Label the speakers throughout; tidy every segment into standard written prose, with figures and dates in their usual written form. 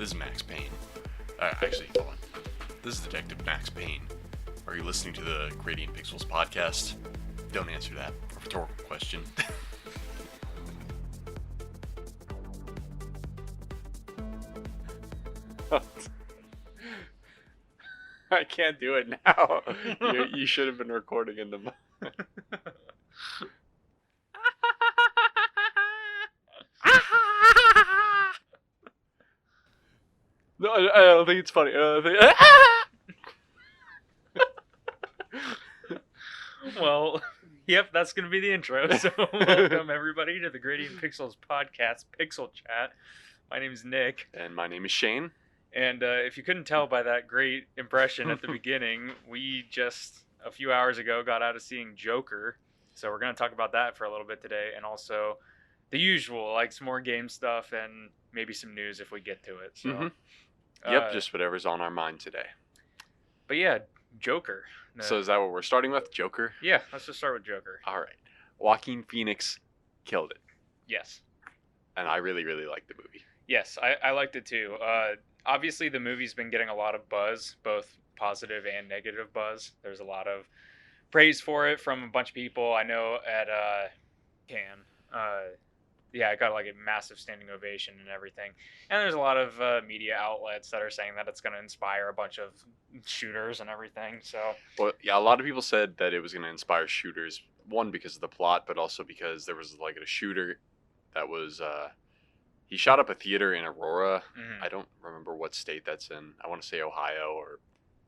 Speaker 1: This is Max Payne. Actually, hold on. This is Detective Max Payne. Are you listening to the Gradient Pixels podcast? Don't answer that. A rhetorical question.
Speaker 2: I can't do it now. You should have been recording in the. No, I don't think it's funny.
Speaker 3: Well, yep, that's going to be the intro. So, welcome everybody to the Gradient Pixels podcast, Pixel Chat. My name is Nick.
Speaker 2: And my name is Shane.
Speaker 3: And if you couldn't tell by that great impression at the beginning, we just a few hours ago got out of seeing Joker. So, we're going to talk about that for a little bit today. And also the usual, like some more game stuff and maybe some news if we get to it. So,
Speaker 2: Yep, just whatever's on our mind today.
Speaker 3: But yeah, Joker.
Speaker 2: So is that what we're starting with? Joker?
Speaker 3: Yeah, let's just start with Joker.
Speaker 2: All right. Joaquin Phoenix killed it.
Speaker 3: Yes.
Speaker 2: And I really, really liked the movie.
Speaker 3: Yes, I liked it too. Obviously, the movie's been getting a lot of buzz, both positive and negative buzz. There's a lot of praise for it from a bunch of people. I know at Cannes. Yeah, it got like a massive standing ovation and everything. And there's a lot of media outlets that are saying that it's going to inspire a bunch of shooters and everything. So,
Speaker 2: Well, yeah, a lot of people said that it was going to inspire shooters. One, because of the plot, but also because there was like a shooter that was he shot up a theater in Aurora.
Speaker 3: mhm.
Speaker 2: I don't remember what state that's in. I want to say Ohio or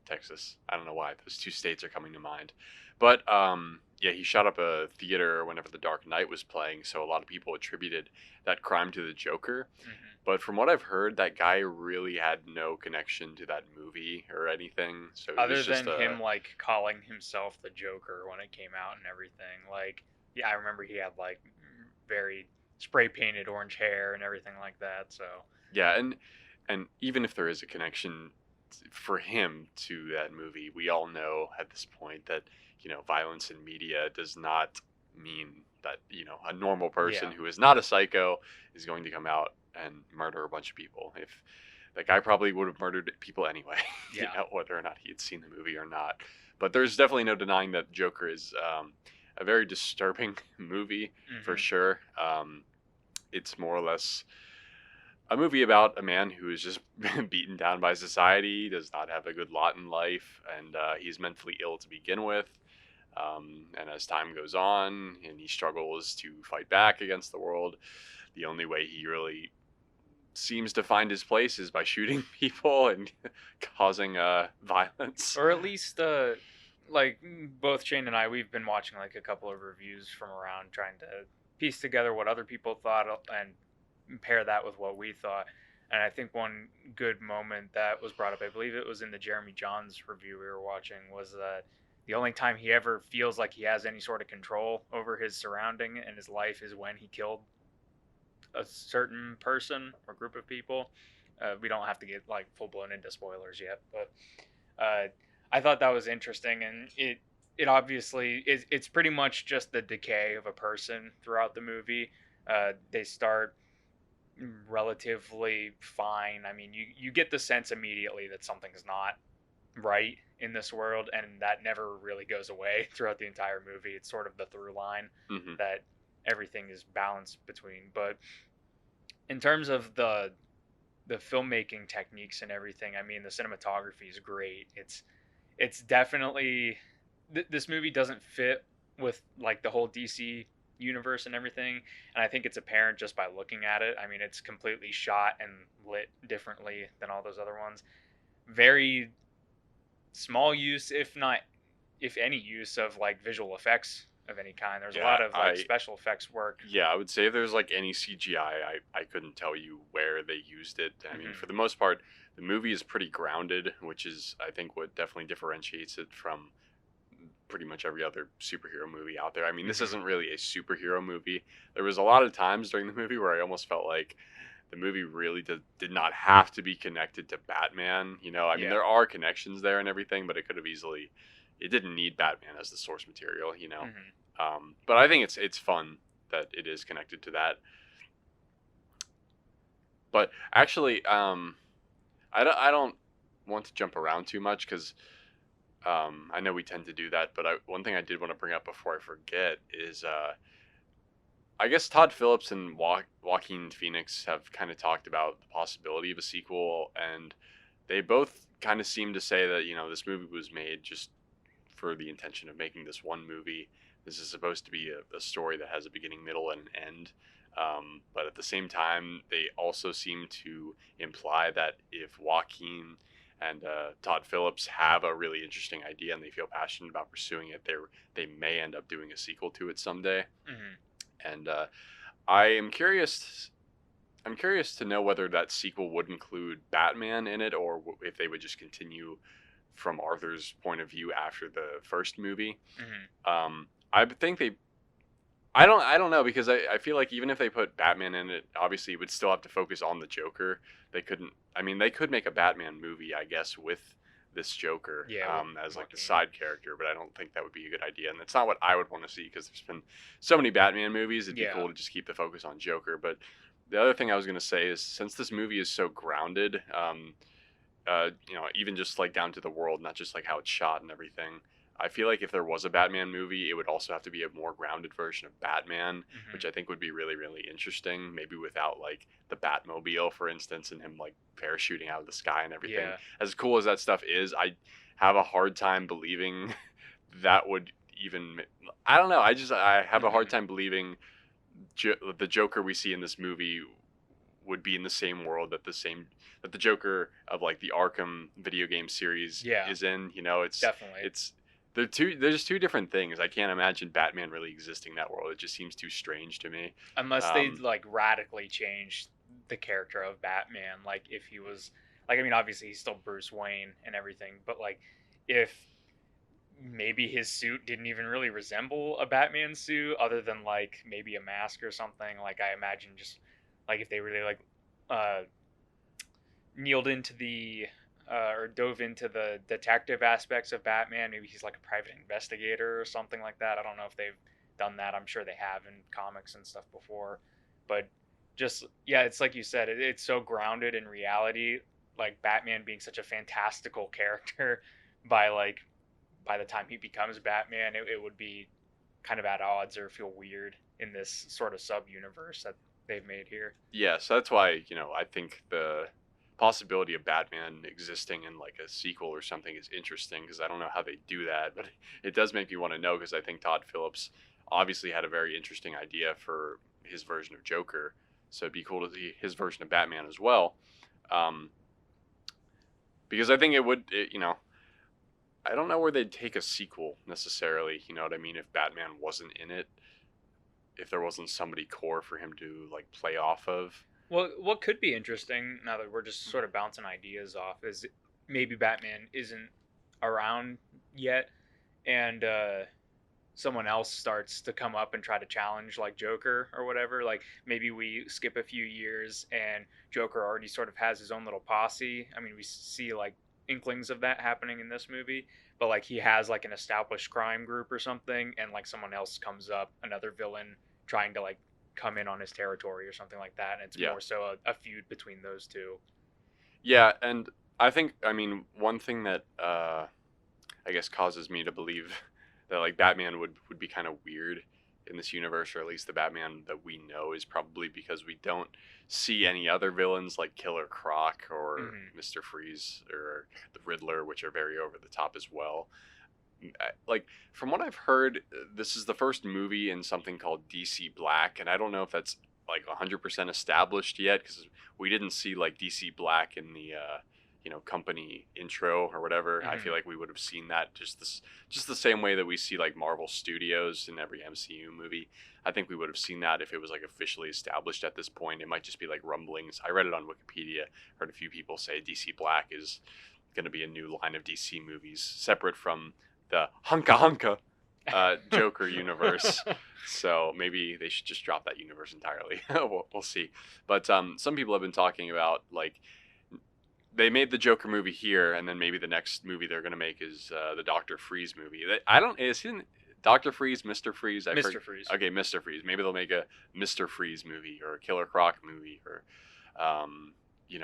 Speaker 2: Texas. I don't know why those two states are coming to mind. But yeah, he shot up a theater whenever The Dark Knight was playing, so a lot of people attributed that crime to the Joker.
Speaker 3: Mhm.
Speaker 2: But from what I've heard, that guy really had no connection to that movie or anything. So he
Speaker 3: Other
Speaker 2: was just
Speaker 3: than him like calling himself the Joker when it came out and everything. Like, yeah, I remember he had like very spray painted orange hair and everything like that. So,
Speaker 2: yeah, and even if there is a connection for him to that movie, we all know at this point that violence in media does not mean that a normal person
Speaker 3: Yeah.
Speaker 2: who is not a psycho is going to come out and murder a bunch of people. If that guy probably would have murdered people anyway,
Speaker 3: Yeah.
Speaker 2: whether or not he had seen the movie or not. But there's definitely no denying that Joker is a very disturbing movie for
Speaker 3: Mhm.
Speaker 2: sure. It's more or less a movie about a man who is just beaten down by society, does not have a good lot in life, and he's mentally ill to begin with. And as time goes on and he struggles to fight back against the world, the only way he really seems to find his place is by shooting people and causing violence.
Speaker 3: Or at least like both Shane and I, we've been watching like a couple of reviews from around trying to piece together what other people thought and pair that with what we thought. And I think one good moment that was brought up, I believe it was in the Jeremy Johns review we were watching, was that the only time he ever feels like he has any sort of control over his surrounding and his life is when he killed a certain person or group of people. We don't have to get like full blown into spoilers yet, but I thought that was interesting, and it obviously it's pretty much just the decay of a person throughout the movie. They start relatively fine. I mean, you get the sense immediately that something's not right in this world, and that never really goes away throughout the entire movie. It's sort of the through line
Speaker 2: Mhm.
Speaker 3: that everything is balanced between. But in terms of the filmmaking techniques and everything, I mean, the cinematography is great. It's definitely this movie doesn't fit with like the whole DC universe and everything, and I think it's apparent just by looking at it. I mean, it's completely shot and lit differently than all those other ones. Very small use, if any use of like visual effects of any kind. There's a
Speaker 2: Yeah,
Speaker 3: lot of like
Speaker 2: I
Speaker 3: special effects work.
Speaker 2: Yeah, I would say if there's like any CGI, I couldn't tell you where they used it. I mean,
Speaker 3: Mhm.
Speaker 2: for the most part, the movie is pretty grounded, which is, I think, what definitely differentiates it from pretty much every other superhero movie out there. I mean, this
Speaker 3: Mhm.
Speaker 2: isn't really a superhero movie. There was a lot of times during the movie where I almost felt like the movie really did not have to be connected to Batman. I mean,
Speaker 3: Yeah.
Speaker 2: there are connections there and everything, but it didn't need Batman as the source material.
Speaker 3: Mhm.
Speaker 2: But I think it's fun that it is connected to that. But actually, I don't want to jump around too much because I know we tend to do that. But one thing I did want to bring up before I forget is I guess Todd Phillips and Joaquin Phoenix have kind of talked about the possibility of a sequel, and they both kind of seem to say that this movie was made just for the intention of making this one movie. This is supposed to be a story that has a beginning, middle, and an end. But at the same time, they also seem to imply that if Joaquin and Todd Phillips have a really interesting idea and they feel passionate about pursuing it, they may end up doing a sequel to it someday.
Speaker 3: Hmm.
Speaker 2: And I am curious. I'm curious to know whether that sequel would include Batman in it, or if they would just continue from Arthur's point of view after the first movie.
Speaker 3: Hmm.
Speaker 2: I think they. I don't know, because I feel like even if they put Batman in it, obviously it would still have to focus on the Joker. They couldn't. I mean, they could make a Batman movie, I guess, with this Joker
Speaker 3: Yeah,
Speaker 2: as like the
Speaker 3: Joaquin.
Speaker 2: side character, but I don't think that would be a good idea, and it's not what I would want to see because there's been so many Batman movies. It'd be
Speaker 3: Yeah.
Speaker 2: cool to just keep the focus on Joker. But the other thing I was going to say is, since this movie is so grounded, even just like down to the world, not just like how it's shot and everything. I feel like if there was a Batman movie, it would also have to be a more grounded version of Batman,
Speaker 3: Hmm.
Speaker 2: which I think would be really, really interesting. Maybe without like the Batmobile, for instance, and him like parachuting out of the sky and everything.
Speaker 3: Yeah.
Speaker 2: As cool as that stuff is, I have a hard time believing that would even. I don't know. I have a hard
Speaker 3: Mhm.
Speaker 2: time believing the Joker we see in this movie would be in the same world that the Joker of like the Arkham video game series
Speaker 3: Yeah.
Speaker 2: is in.
Speaker 3: Definitely.
Speaker 2: It's they're just two different things. I can't imagine Batman really existing in that world. It just seems too strange to me.
Speaker 3: Unless they
Speaker 2: Um,
Speaker 3: like radically change the character of Batman, like if he was like, I mean, obviously he's still Bruce Wayne and everything, but like if maybe his suit didn't even really resemble a Batman suit other than like maybe a mask or something, like I imagine just like if they really like uh kneeled into the or dove into the detective aspects of Batman. Maybe he's like a private investigator or something like that. I don't know if they've done that. I'm sure they have in comics and stuff before. But just, yeah, it's like you said, it's so grounded in reality. Like Batman being such a fantastical character by like, by the time he becomes Batman, it would be kind of at odds or feel weird in this sort of sub universe that they've made here.
Speaker 2: yeah, so that's why I think the possibility of Batman existing in like a sequel or something is interesting, because I don't know how they do that, but it does make me want to know, because I think Todd Phillips obviously had a very interesting idea for his version of Joker, so it'd be cool to see his version of Batman as well. Um, because I think I don't know where they'd take a sequel necessarily. You know what I mean? If Batman wasn't in it, if there wasn't somebody core for him to like play off of.
Speaker 3: Well, what could be interesting now that we're just sort of bouncing ideas off is maybe Batman isn't around yet, and someone else starts to come up and try to challenge like Joker or whatever. Like maybe we skip a few years and Joker already sort of has his own little posse. I mean, we see like inklings of that happening in this movie, but like he has like an established crime group or something, and like someone else comes up, another villain trying to like come in on his territory or something like that, and it's
Speaker 2: Yeah.
Speaker 3: more so a feud between those two.
Speaker 2: Yeah, and I mean, one thing that I guess causes me to believe that like Batman would be kind of weird in this universe, or at least the Batman that we know, is probably because we don't see any other villains like Killer Croc or
Speaker 3: Hmm.
Speaker 2: Mr. Freeze or the Riddler, which are very over the top as well. Like, from what I've heard, this is the first movie in something called DC Black, and I don't know if that's like 100% established yet, because we didn't see like DC Black in the company intro or whatever. I feel
Speaker 3: Hmm.
Speaker 2: like we would have seen that just the same way that we see like Marvel Studios in every MCU movie. I think we would have seen that if it was like officially established at this point. It might just be like rumblings. I read it on Wikipedia. Heard a few people say DC Black is going to be a new line of DC movies separate from the Hunka Hunka Joker universe. So maybe they should just drop that universe entirely. We'll see. But some people have been talking about like they made the Joker movie here, and then maybe the next movie they're gonna make is the Doctor Freeze movie. I don't. Is he Doctor Freeze, Mister Freeze?
Speaker 3: Mr. Freeze.
Speaker 2: Okay, Mister Freeze. Maybe they'll make a Mister Freeze movie or a Killer Croc movie, or um,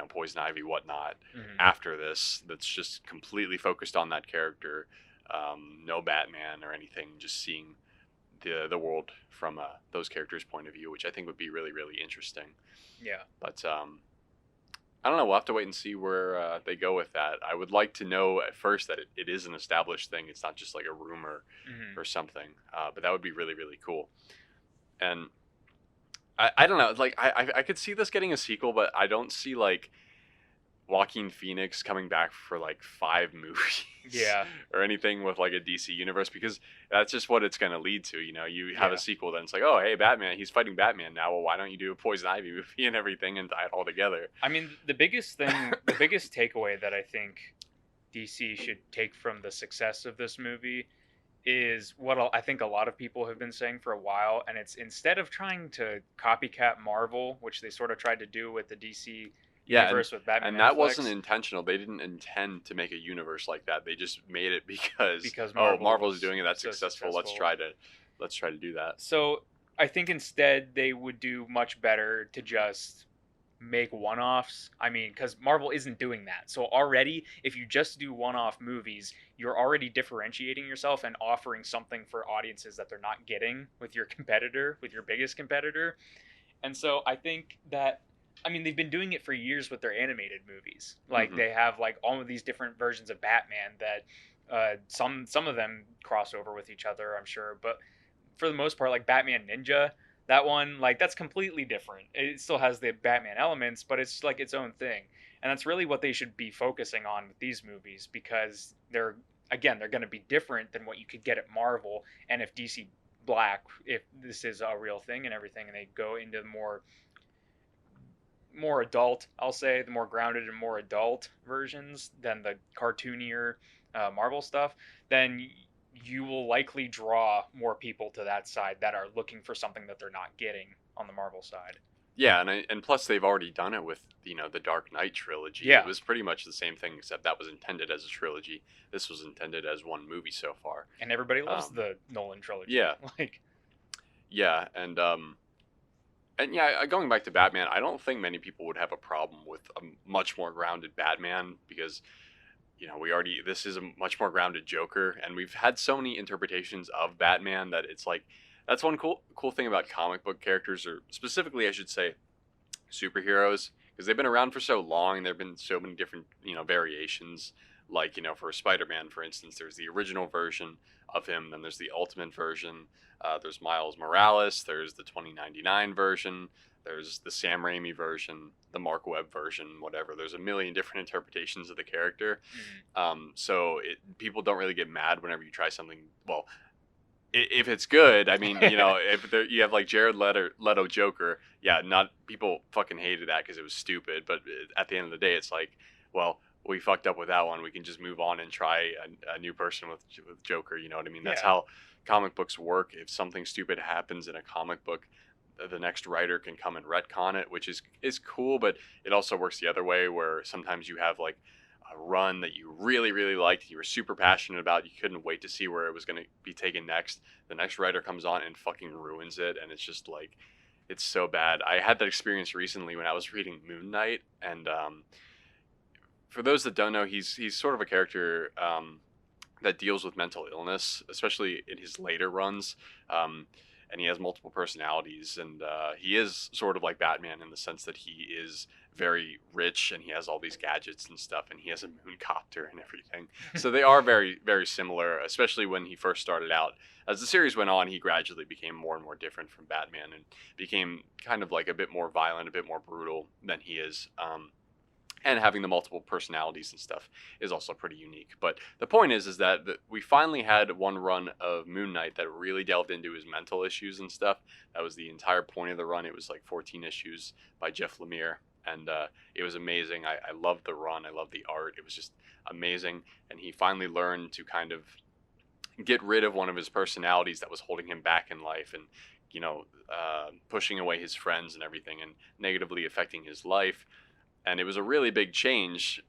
Speaker 2: Poison Ivy, whatnot.
Speaker 3: Mhm.
Speaker 2: After this, that's just completely focused on that character. No Batman or anything, just seeing the world from those characters' point of view, which I think would be really, really interesting.
Speaker 3: Yeah.
Speaker 2: But I don't know. We'll have to wait and see where they go with that. I would like to know at first that it is an established thing. It's not just like a rumor
Speaker 3: Mhm.
Speaker 2: or something. But that would be really, really cool. And I don't know. Like I could see this getting a sequel, but I don't see like Joaquin Phoenix coming back for like 5 movies.
Speaker 3: Yeah.
Speaker 2: Or anything with like a DC universe, because that's just what it's going to lead to. You have
Speaker 3: Yeah.
Speaker 2: a sequel, then it's like, oh, hey, Batman, he's fighting Batman now. Well, why don't you do a Poison Ivy movie and everything and tie it all together?
Speaker 3: I mean, the biggest takeaway that I think DC should take from the success of this movie is what I think a lot of people have been saying for a while, and it's instead of trying to copycat Marvel, which they sort of tried to do with the DC
Speaker 2: Yeah,
Speaker 3: universe with Batman
Speaker 2: and that
Speaker 3: Netflix,
Speaker 2: wasn't intentional. They didn't intend to make a universe like that. They just made it because
Speaker 3: Marvel
Speaker 2: Marvel's
Speaker 3: was
Speaker 2: doing it. That's
Speaker 3: so
Speaker 2: successful.
Speaker 3: successful.
Speaker 2: Let's try to do that.
Speaker 3: So I think instead they would do much better to just make one-offs. I mean, because Marvel isn't doing that. So already, if you just do one-off movies, you're already differentiating yourself and offering something for audiences that they're not getting with your competitor, with your biggest competitor. And so I think that, I mean, they've been doing it for years with their animated movies. Like they have like all of these different versions of Batman that some of them cross over with each other, I'm sure, but for the most part, like Batman Ninja, that one, like that's completely different. It still has the Batman elements, but it's like its own thing. And that's really what they should be focusing on with these movies, because they're going to be different than what you could get at Marvel. And if DC Black, if this is a real thing and everything, and they go into more adult, I'll say, the more grounded and more adult versions than the cartoonier Marvel stuff, then you will likely draw more people to that side that are looking for something that they're not getting on the Marvel side.
Speaker 2: Yeah, and plus they've already done it with the Dark Knight trilogy.
Speaker 3: Yeah.
Speaker 2: It was pretty much the same thing, except that was intended as a trilogy. This was intended as one movie so far.
Speaker 3: And everybody loves the Nolan trilogy.
Speaker 2: Yeah.
Speaker 3: Like,
Speaker 2: yeah, and yeah, going back to Batman, I don't think many people would have a problem with a much more grounded Batman, because this is a much more grounded Joker, and we've had so many interpretations of Batman that it's like, that's one cool thing about comic book characters, or specifically I should say superheroes, because they've been around for so long. There've been so many different variations. Like for Spider-Man, for instance, there's the original version of him, then there's the Ultimate version, there's Miles Morales, there's the 2099 version, there's the Sam Raimi version, the Mark Webb version, whatever. There's a million different interpretations of the character. So people don't really get mad whenever you try something. Well, if it's good, I mean, if you have like Jared Leto Joker, yeah, not people fucking hated that because it was stupid. But at the end of the day, it's like, well, we fucked up with that one. We can just move on and try a new person with Joker. You know what I mean? That's how comic books work. If something stupid happens in a comic book, the next writer can come and retcon it, which is cool. But it also works the other way, where sometimes you have like a run that you really, really liked, you were super passionate about, you couldn't wait to see where it was going to be taken next. The next writer comes on and fucking ruins it, and it's just like, it's so bad. I had that experience recently when I was reading Moon Knight, and for those that don't know, he's sort of a character that deals with mental illness, especially in his later runs. And he has multiple personalities, and he is sort of like Batman in the sense that he is very rich and he has all these gadgets and stuff, and he has a moon copter and everything. So they are very, very similar, especially when he first started out. As the series went on, he gradually became more and more different from Batman and became kind of like a bit more violent, a bit more brutal than he is. And having the multiple personalities and stuff is also pretty unique. But the point is that we finally had one run of Moon Knight that really delved into his mental issues and stuff. That was the entire point of the run. It was like 14 issues by Jeff Lemire, and it was amazing. I loved the run. I loved the art. It was just amazing. And he finally learned to kind of get rid of one of his personalities that was holding him back in life, and pushing away his friends and everything, and negatively affecting his life. And it was a really big change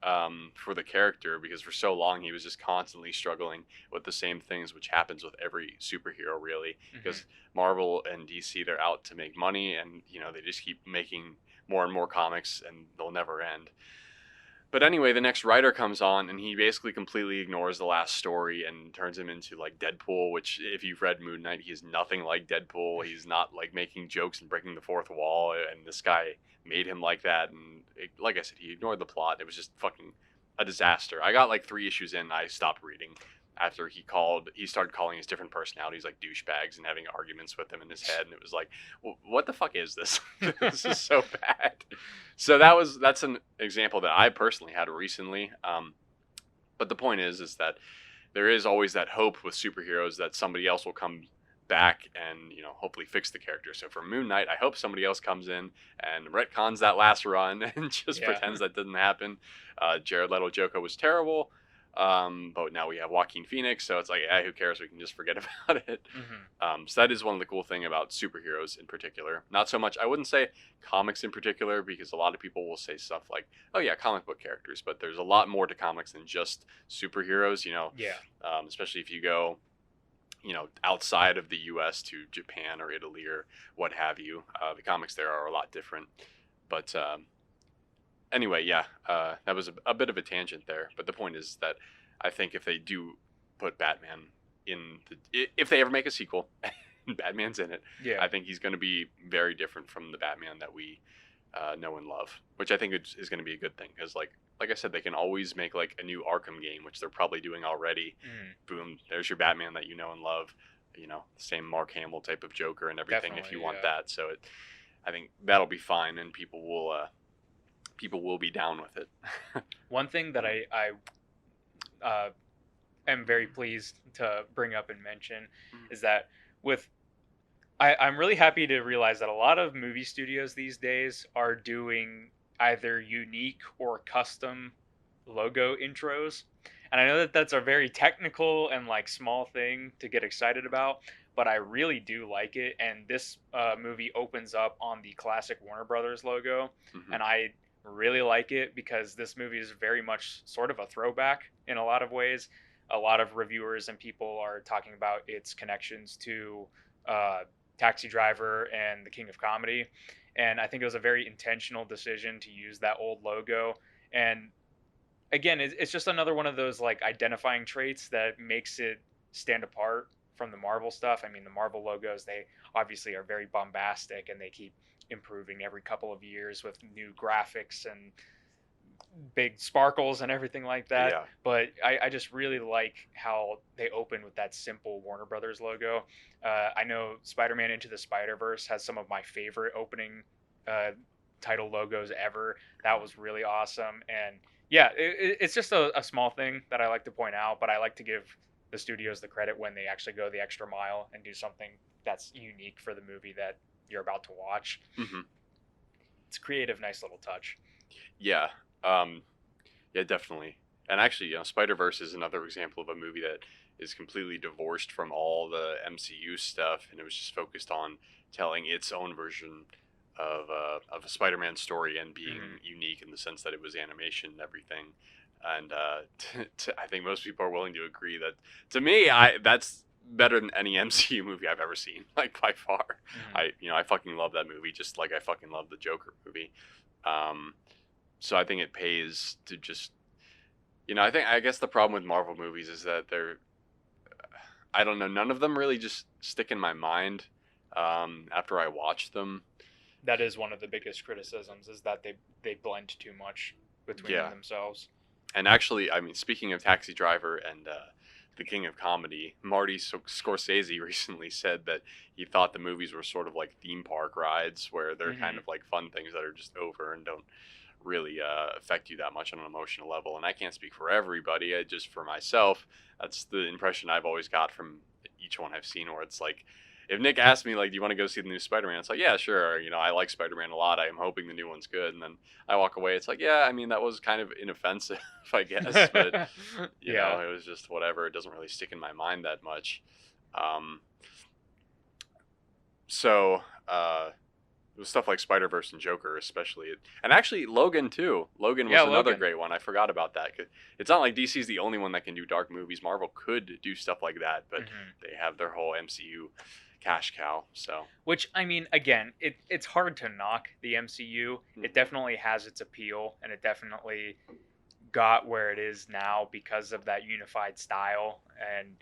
Speaker 2: for the character, because for so long he was just constantly struggling with the same things, which happens with every superhero, really. Because Marvel and DC, they're out to make money, and they just keep making more and more comics, and they'll never end. But anyway, the next writer comes on, and he basically completely ignores the last story and turns him into like Deadpool. Which, if you've read Moon Knight, he is nothing like Deadpool. He's not like making jokes and breaking the fourth wall. And this guy made him like that. And like I said, he ignored the plot. It was just fucking a disaster. I got like 3 issues in, I stopped reading after he started calling his different personalities like douchebags and having arguments with them in his head. And it was like, well, what the fuck is this? This is so bad. So that's an example that I personally had recently. But the point is that there is always that hope with superheroes that somebody else will come back and, you know, hopefully fix the character. So for Moon Knight, I hope somebody else comes in and retcons that last run and just pretends that didn't happen. Jared Leto Joker was terrible. But now we have Joaquin Phoenix, so it's like, who cares? We can just forget about it. So that is one of the cool thing about superheroes in particular. Not so much, I wouldn't say comics in particular, because a lot of people will say stuff like, oh yeah, comic book characters, but there's a lot more to comics than just superheroes, you know. Especially if you go, you know, outside of the US to Japan or Italy or what have you. The comics there are a lot different. But anyway, that was a bit of a tangent there. But the point is that I think if they do put Batman if they ever make a sequel and Batman's in it, I think he's going to be very different from the Batman that we know and love, which I think is going to be a good thing. Because like I said, they can always make like a new Arkham game, which they're probably doing already. Boom, there's your Batman that you know and love. You know, same Mark Hamill type of Joker and everything. Definitely, if you want that. So I think that'll be fine, and people will be down with it.
Speaker 3: One thing that I am very pleased to bring up and mention is that I'm really happy to realize that a lot of movie studios these days are doing either unique or custom logo intros. And I know that that's a very technical and like small thing to get excited about, but I really do like it. And this movie opens up on the classic Warner Brothers logo, and I really like it because this movie is very much sort of a throwback in a lot of ways. A lot of reviewers and people are talking about its connections to Taxi Driver and The King of Comedy, and I think it was a very intentional decision to use that old logo. And again, it's just another one of those like identifying traits that makes it stand apart from the Marvel stuff. I mean, the Marvel logos, they obviously are very bombastic and they keep improving every couple of years with new graphics and big sparkles and everything like that. But I just really like how they open with that simple Warner Brothers logo. I know Spider-Man Into the Spider-Verse has some of my favorite opening title logos ever. That was really awesome. And yeah, it's just a small thing that I like to point out, but I like to give the studios the credit when they actually go the extra mile and do something that's unique for the movie that you're about to watch. It's a creative, nice little touch.
Speaker 2: Yeah, definitely. And actually, you know, Spider-Verse is another example of a movie that is completely divorced from all the MCU stuff, and it was just focused on telling its own version of a Spider-Man story and being unique in the sense that it was animation and everything. And I think most people are willing to agree that, to me, that's better than any MCU movie I've ever seen, like by far. I fucking love that movie, just like I fucking love the Joker movie. So I think it pays to just, I guess the problem with Marvel movies is that I don't know, none of them really just stick in my mind after I watch them.
Speaker 3: That is one of the biggest criticisms, is that they blend too much between themselves.
Speaker 2: And actually, I mean, speaking of Taxi Driver and The King of Comedy, Marty Scorsese recently said that he thought the movies were sort of like theme park rides, where they're kind of like fun things that are just over and don't really affect you that much on an emotional level. And I can't speak for everybody, just for myself, that's the impression I've always got from each one I've seen, where it's like, if Nick asked me, like, do you want to go see the new Spider-Man? It's like, yeah, sure. I like Spider-Man a lot. I'm hoping the new one's good. And then I walk away. It's like, yeah, I mean, that was kind of inoffensive, I guess. But, you know, it was just whatever. It doesn't really stick in my mind that much. So it was stuff like Spider-Verse and Joker especially. And actually, Logan, too. Logan was another great one. I forgot about that. It's not like DC's the only one that can do dark movies. Marvel could do stuff like that. But they have their whole MCU cash cow. So
Speaker 3: Which, I mean, again, it's hard to knock the MCU. It definitely has its appeal, and it definitely got where it is now because of that unified style and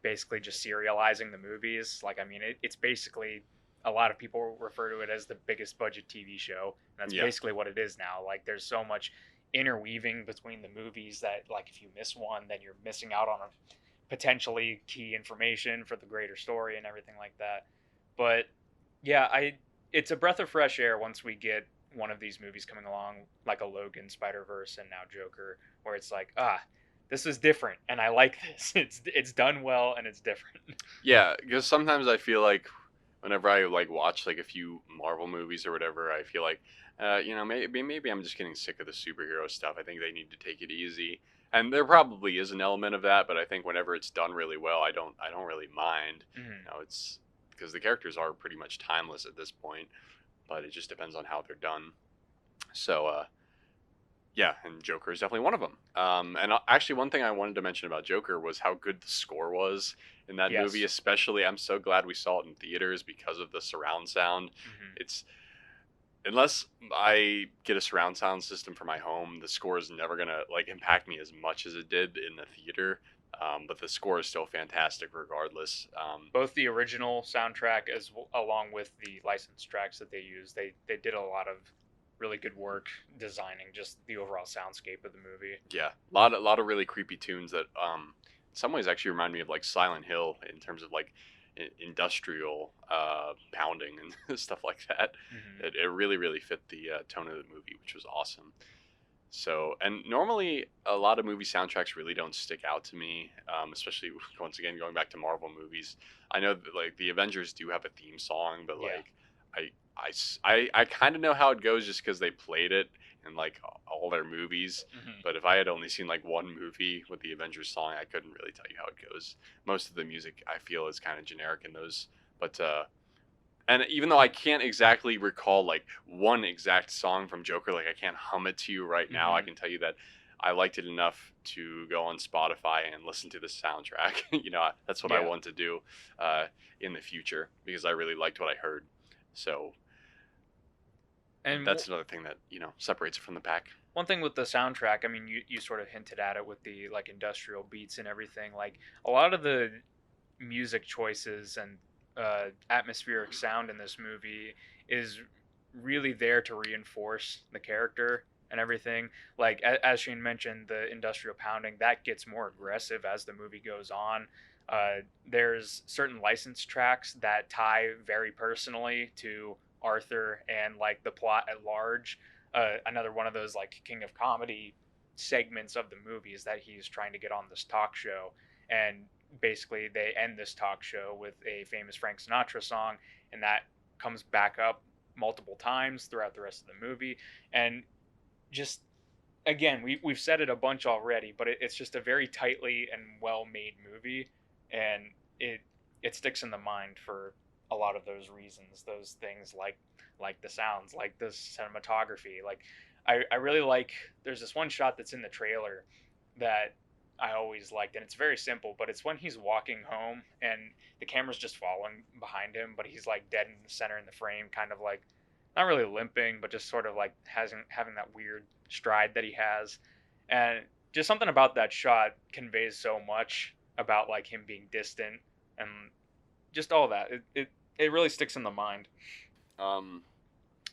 Speaker 3: basically just serializing the movies. Like, I mean, it's basically, a lot of people refer to it as the biggest budget TV show. And that's
Speaker 2: Yeah.
Speaker 3: basically what it is now. Like, there's so much interweaving between the movies that, like, if you miss one, then you're missing out on a potentially key information for the greater story and everything like that. But yeah, it's a breath of fresh air once we get one of these movies coming along, like a Logan, Spider-Verse, and now Joker, where it's like, this is different, and I like this. It's done well, and it's different.
Speaker 2: yeah, because sometimes I feel like whenever I like watch like a few Marvel movies or whatever, I feel like, maybe I'm just getting sick of the superhero stuff. I think they need to take it easy, and there probably is an element of that. But I think whenever it's done really well, I don't really mind.
Speaker 3: Mm-hmm.
Speaker 2: It's because the characters are pretty much timeless at this point, but it just depends on how they're done. So, yeah, and Joker is definitely one of them. And actually, one thing I wanted to mention about Joker was how good the score was in that
Speaker 3: Yes.
Speaker 2: movie. Especially, I'm so glad we saw it in theaters because of the surround sound.
Speaker 3: Mm-hmm.
Speaker 2: It's unless I get a surround sound system for my home, the score is never gonna like impact me as much as it did in the theater. But the score is still fantastic regardless.
Speaker 3: Both the original soundtrack along with the licensed tracks that they used, they did a lot of really good work designing just the overall soundscape of the movie.
Speaker 2: Yeah, a lot of really creepy tunes that in some ways actually remind me of like Silent Hill in terms of like industrial pounding and stuff like that.
Speaker 3: Mm-hmm.
Speaker 2: It really really fit the tone of the movie, which was awesome. So, and normally a lot of movie soundtracks really don't stick out to me, especially once again going back to Marvel movies. I know that like the Avengers do have a theme song, but
Speaker 3: Yeah.
Speaker 2: like I kind of know how it goes just because they played it in like all their movies.
Speaker 3: Mm-hmm.
Speaker 2: But if I had only seen like one movie with the Avengers song, I couldn't really tell you how it goes. Most of the music I feel is kind of generic in those, but and even though I can't exactly recall like one exact song from Joker, like I can't hum it to you right now, I
Speaker 3: Mhm.
Speaker 2: can tell you that I liked it enough to go on Spotify and listen to the soundtrack. That's what I
Speaker 3: Yeah.
Speaker 2: want to do in the future because I really liked what I heard. So
Speaker 3: And
Speaker 2: that's another thing that separates it from the pack.
Speaker 3: one thing with the soundtrack, I mean, you sort of hinted at it with the like industrial beats and everything. Like a lot of the music choices and atmospheric sound in this movie is really there to reinforce the character and everything. Like as Shane mentioned, the industrial pounding that gets more aggressive as the movie goes on. There's certain licensed tracks that tie very personally to Arthur and like the plot at large. Another one of those like King of Comedy segments of the movie is that he's trying to get on this talk show, and basically they end this talk show with a famous Frank Sinatra song, and that comes back up multiple times throughout the rest of the movie. And just again, we've said it a bunch already, but it's just a very tightly and well made movie, and it sticks in the mind for a lot of those reasons, those things like the sounds, like the cinematography. Like I really like, there's this one shot that's in the trailer that I always liked, and it's very simple, but it's when he's walking home and the camera's just following behind him, but he's like dead in the center in the frame, kind of like not really limping, but just sort of like having that weird stride that he has. And just something about that shot conveys so much about like him being distant and just all that. It really sticks in the mind.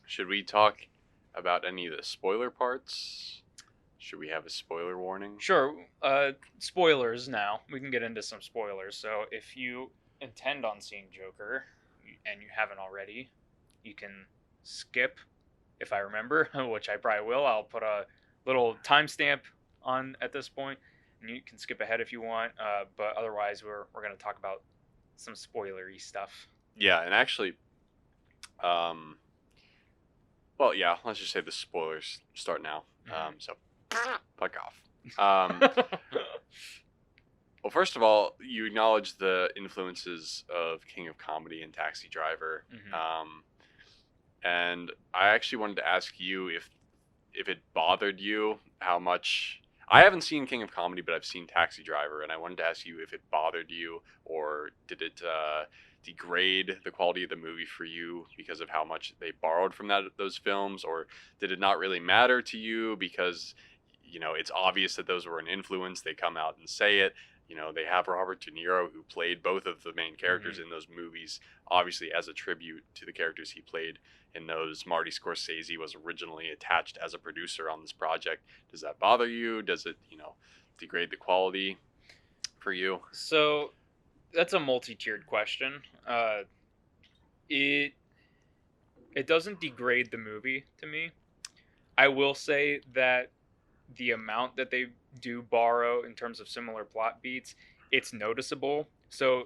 Speaker 2: Should we talk about any of the spoiler parts? Should we have a spoiler warning?
Speaker 3: Sure. Spoilers now. We can get into some spoilers. So if you intend on seeing Joker and you haven't already, you can skip, if I remember, which I probably will. I'll put a little timestamp on at this point, and you can skip ahead if you want. But otherwise, we're going to talk about some spoilery stuff.
Speaker 2: Yeah, and actually, well, yeah, let's just say the spoilers start now. So, fuck off. Well, first of all, you acknowledge the influences of King of Comedy and Taxi Driver.
Speaker 3: Mhm.
Speaker 2: And I actually wanted to ask you if it bothered you how much. I haven't seen King of Comedy, but I've seen Taxi Driver, and I wanted to ask you if it bothered you, or did degrade the quality of the movie for you because of how much they borrowed from those films, or did it not really matter to you because it's obvious that those were an influence? They come out and say it. They have Robert De Niro, who played both of the main characters in those movies, obviously as a tribute to the characters he played in those. Marty Scorsese was originally attached as a producer on this project. Does that bother you? Does it, degrade the quality for you?
Speaker 3: So that's a multi-tiered question. It doesn't degrade the movie to me. I will say that the amount that they do borrow in terms of similar plot beats, it's noticeable. So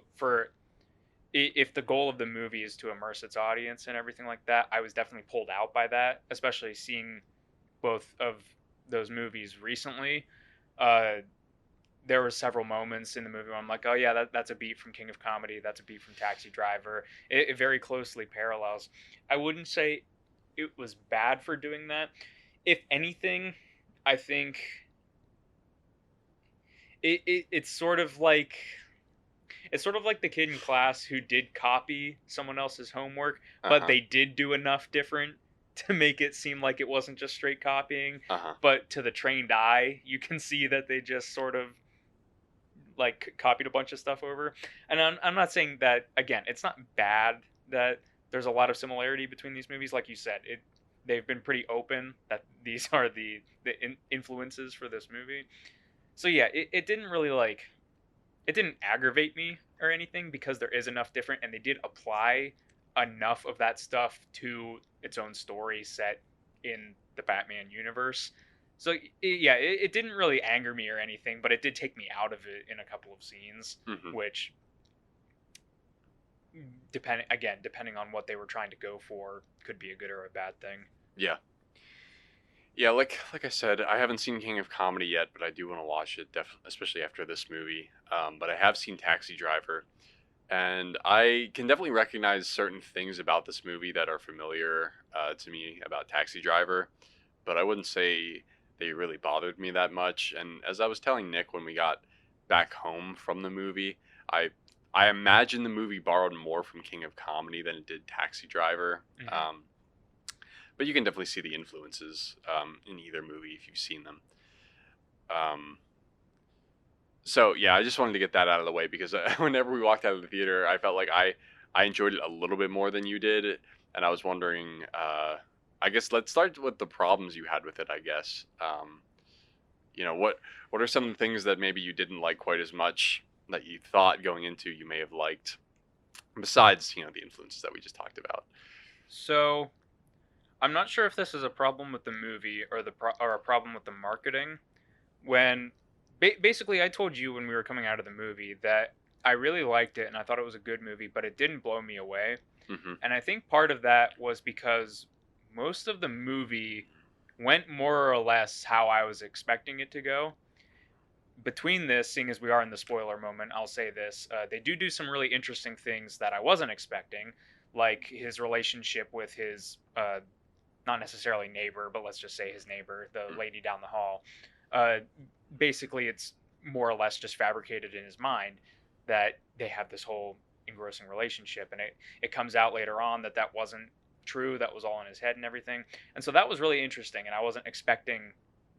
Speaker 3: if the goal of the movie is to immerse its audience and everything like that, I was definitely pulled out by that, especially seeing both of those movies recently. There were several moments in the movie where I'm like, oh yeah, that's a beat from King of Comedy, that's a beat from Taxi Driver. It very closely parallels. I wouldn't say it was bad for doing that. If anything, I think it's sort of like the kid in class who did copy someone else's homework, but they did do enough different to make it seem like it wasn't just straight copying. But to the trained eye, you can see that they just sort of like copied a bunch of stuff over. And I'm not saying that, again, it's not bad that there's a lot of similarity between these movies. Like you said, they've been pretty open that these are the influences for this movie. So yeah, it didn't really it didn't aggravate me or anything, because there is enough different, and they did apply enough of that stuff to its own story set in the Batman universe. So it didn't really anger me or anything, but it did take me out of it in a couple of scenes, which depending on what they were trying to go for, could be a good or a bad thing.
Speaker 2: Yeah, like I said, I haven't seen King of Comedy yet, but I do want to watch it, especially after this movie. But I have seen Taxi Driver, and I can definitely recognize certain things about this movie that are familiar to me about Taxi Driver, but I wouldn't say they really bothered me that much. And as I was telling Nick when we got back home from the movie, I imagine the movie borrowed more from King of Comedy than it did Taxi Driver. But you can definitely see the influences in either movie if you've seen them. So yeah, I just wanted to get that out of the way, because whenever we walked out of the theater, I felt like I enjoyed it a little bit more than you did, and I was wondering. I guess let's start with the problems you had with it. I guess what are some of the things that maybe you didn't like quite as much that you thought going into you may have liked, besides the influences that we just talked about.
Speaker 3: So I'm not sure if this is a problem with the movie or or a problem with the marketing. When basically I told you when we were coming out of the movie that I really liked it and I thought it was a good movie, but it didn't blow me away. And I think part of that was because most of the movie went more or less how I was expecting it to go. Between this, seeing as we are in the spoiler moment, I'll say this. They do some really interesting things that I wasn't expecting, like his relationship with his, not necessarily neighbor, but let's just say his neighbor, the lady down the hall. Basically, it's more or less just fabricated in his mind that they have this whole engrossing relationship. And it comes out later on that wasn't true, that was all in his head and everything. And so that was really interesting, and I wasn't expecting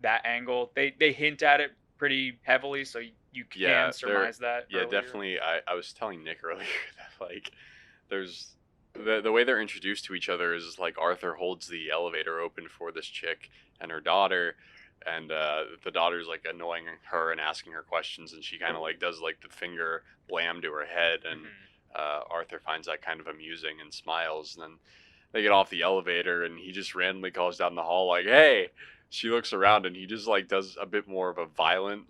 Speaker 3: that angle. They hint at it pretty heavily, so you can surmise that.
Speaker 2: Yeah, earlier. Definitely. I was telling Nick earlier that there's the way they're introduced to each other is like Arthur holds the elevator open for this chick and her daughter, and the daughter's like annoying her and asking her questions, and she kind of does the finger blam to her head, and Arthur finds that kind of amusing and smiles. And then they get off the elevator, and he just randomly calls down the hall hey. She looks around, and he just does a bit more of a violent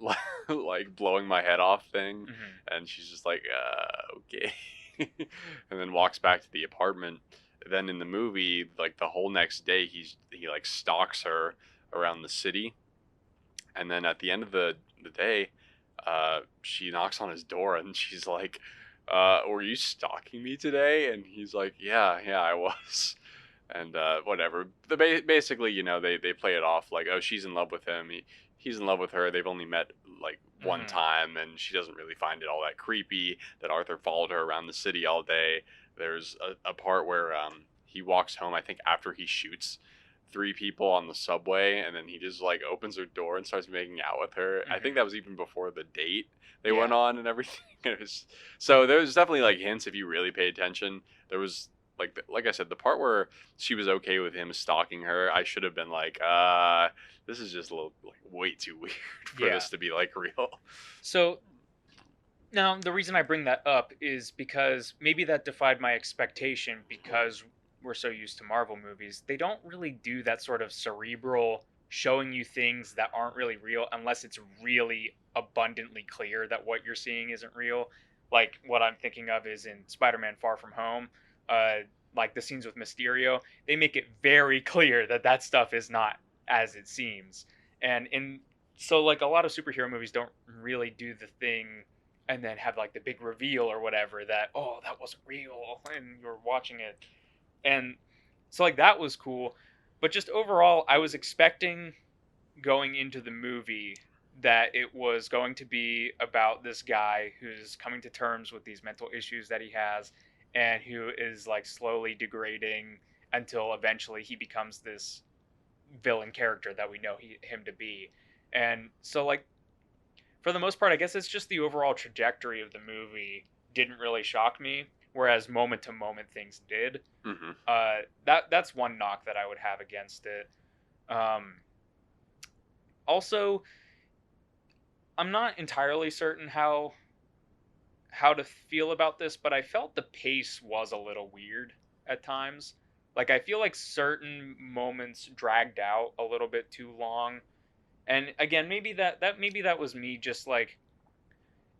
Speaker 2: blowing my head off thing, and she's just okay. And then walks back to the apartment. Then in the movie, the whole next day, he stalks her around the city, and then at the end of the day, she knocks on his door, and she's like, were you stalking me today? And he's like, yeah, I was. And whatever. Basically, they play it off oh, she's in love with him. He's in love with her. They've only met like one time, and she doesn't really find it all that creepy that Arthur followed her around the city all day. There's a part where he walks home, I think after he shoots 3 people on the subway, and then he just like opens her door and starts making out with her. I think that was even before the date they went on and everything. So there's definitely like hints if you really pay attention. There was like I said, the part where she was okay with him stalking her, I should have been like, this is just a little like way too weird for this to be like real.
Speaker 3: So now the reason I bring that up is because maybe that defied my expectation, because we're so used to Marvel movies. They don't really do that sort of cerebral showing you things that aren't really real unless it's really abundantly clear that what you're seeing isn't real. Like what I'm thinking of is in Spider-Man Far From Home, like the scenes with Mysterio, they make it very clear that that stuff is not as it seems. And so like a lot of superhero movies don't really do the thing and then have like the big reveal or whatever that, oh, that wasn't real, and you're watching it. And so like that was cool. But just overall, I was expecting going into the movie that it was going to be about this guy who's coming to terms with these mental issues that he has, and who is like slowly degrading until eventually he becomes this villain character that we know him to be. And so like for the most part, I guess it's just the overall trajectory of the movie didn't really shock me, whereas moment to moment things did. That's one knock that I would have against it. Also, I'm not entirely certain how to feel about this, but I felt the pace was a little weird at times. Like I feel like certain moments dragged out a little bit too long. And again, maybe that was me just like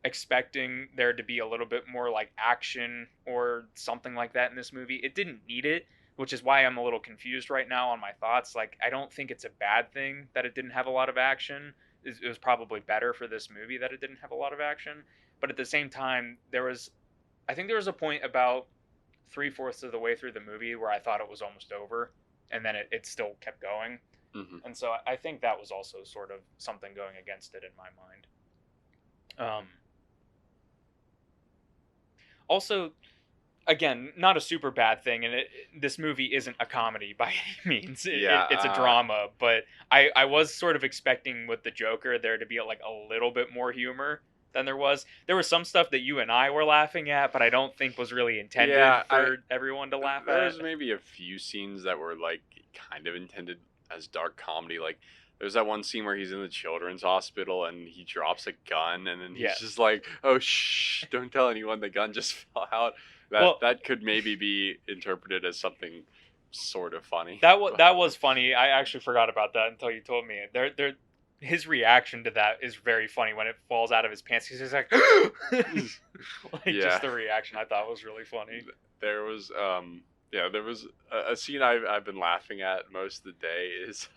Speaker 3: expecting there to be a little bit more like action or something like that in this movie. It didn't need it, which is why I'm a little confused right now on my thoughts. Like I don't think it's a bad thing that it didn't have a lot of action. It was probably better for this movie that it didn't have a lot of action. But at the same time, I think there was a point about 3/4 of the way through the movie where I thought it was almost over, and then it still kept going. And so I think that was also sort of something going against it in my mind. Also, again, not a super bad thing, and this movie isn't a comedy by any means. It's a drama, but I was sort of expecting with the Joker there to be like a little bit more humor than there was. There was some stuff that you and I were laughing at, but I don't think was really intended for everyone to laugh at.
Speaker 2: There's maybe a few scenes that were like kind of intended as dark comedy. Like there's that one scene where he's in the children's hospital and he drops a gun, and then he's just like, oh shh, don't tell anyone the gun just fell out. That could maybe be interpreted as something sort of funny.
Speaker 3: That was funny. I actually forgot about that until you told me. His reaction to that is very funny when it falls out of his pants. He's just like, just the reaction I thought was really funny.
Speaker 2: There was there was a scene I've been laughing at most of the day. Is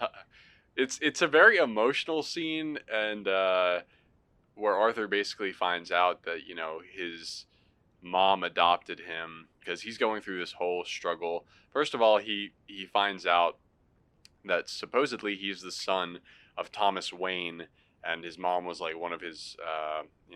Speaker 2: it's a very emotional scene, and where Arthur basically finds out that his mom adopted him because he's going through this whole struggle. First of all, he finds out that supposedly he's the son of Thomas Wayne, and his mom was like one of his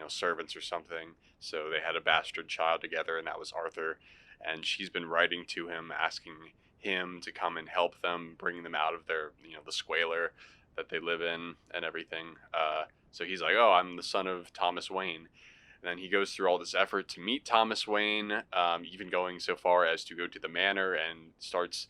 Speaker 2: servants or something. So they had a bastard child together, and that was Arthur. And she's been writing to him, asking him to come and help them, bring them out of their the squalor that they live in and everything. So he's like, oh, I'm the son of Thomas Wayne. And then he goes through all this effort to meet Thomas Wayne, even going so far as to go to the manor and starts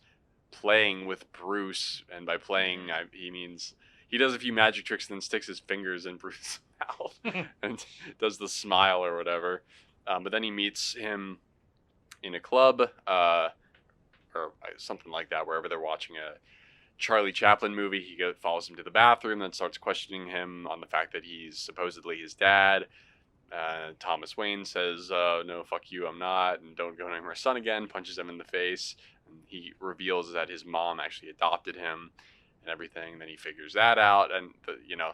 Speaker 2: playing with Bruce. And by playing, he means he does a few magic tricks and then sticks his fingers in Bruce's mouth and does the smile or whatever. But then he meets him in a club or something like that, wherever they're watching a Charlie Chaplin movie. He follows him to the bathroom, then starts questioning him on the fact that he's supposedly his dad. Thomas Wayne says, no, fuck you, I'm not, and don't go near my son again, punches him in the face. And he reveals that his mom actually adopted him and everything. Then he figures that out, and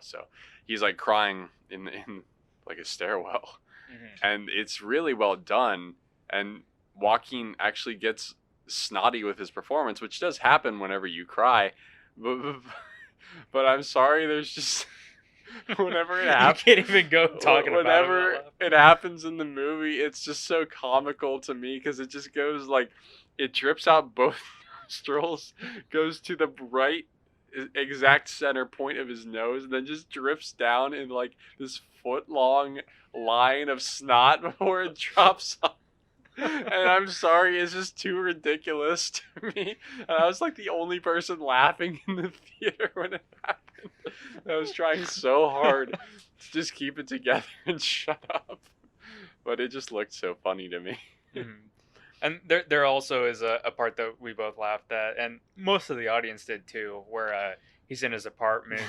Speaker 2: so he's like crying in like a stairwell. And it's really well done. And Joaquin actually gets snotty with his performance, which does happen whenever you cry. But I'm sorry, there's just Whenever it
Speaker 3: You
Speaker 2: happens,
Speaker 3: can't even go talking about
Speaker 2: whenever
Speaker 3: it.
Speaker 2: it happens in the movie, it's just so comical to me because it just goes like it drips out both nostrils, goes to the right exact center point of his nose, and then just drips down in like this foot long line of snot before it drops off. And I'm sorry, it's just too ridiculous to me. And I was like the only person laughing in the theater when it happened. I was trying so hard to just keep it together and shut up. But it just looked so funny to me.
Speaker 3: Mhm. And there also is a part that we both laughed at, and most of the audience did too, where he's in his apartment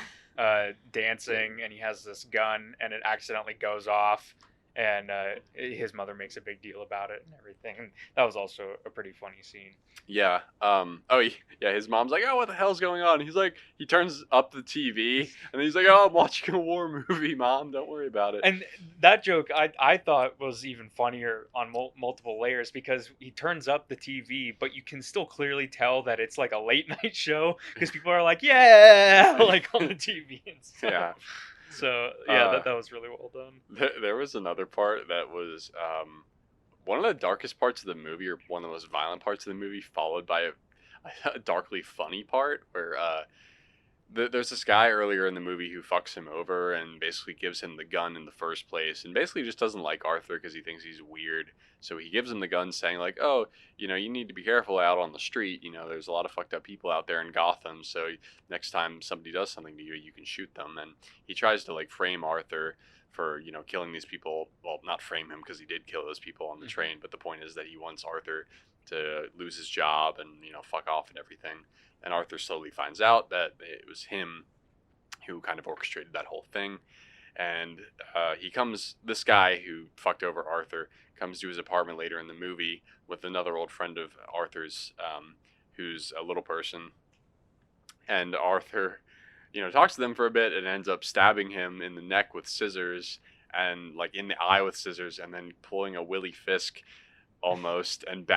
Speaker 3: dancing, and he has this gun, and it accidentally goes off, and his mother makes a big deal about it and everything. And that was also a pretty funny scene.
Speaker 2: Yeah. Yeah. His mom's like, "Oh, what the hell's going on?" He's like, he turns up the TV, and then he's like, "Oh, I'm watching a war movie, Mom. Don't worry about it."
Speaker 3: And that joke I thought was even funnier on multiple layers, because he turns up the TV, but you can still clearly tell that it's like a late night show, because people are like, yeah, like on the TV and stuff.
Speaker 2: Yeah.
Speaker 3: So yeah, that was really well done.
Speaker 2: There was another part that was one of the darkest parts of the movie, or one of the most violent parts of the movie, followed by a darkly funny part where there's this guy earlier in the movie who fucks him over and basically gives him the gun in the first place, and basically just doesn't like Arthur because he thinks he's weird. So he gives him the gun saying like, "Oh, you know, you need to be careful out on the street. You know, there's a lot of fucked up people out there in Gotham. So next time somebody does something to you, you can shoot them." And he tries to like frame Arthur for, you know, killing these people. Well, not frame him because he did kill those people on the train, but the point is that he wants Arthur to lose his job and, you know, fuck off and everything. And Arthur slowly finds out that it was him who kind of orchestrated that whole thing. And this guy who fucked over Arthur comes to his apartment later in the movie with another old friend of Arthur's, who's a little person. And Arthur, you know, talks to them for a bit and ends up stabbing him in the neck with scissors, and like in the eye with scissors, and then pulling a Willie Fisk almost and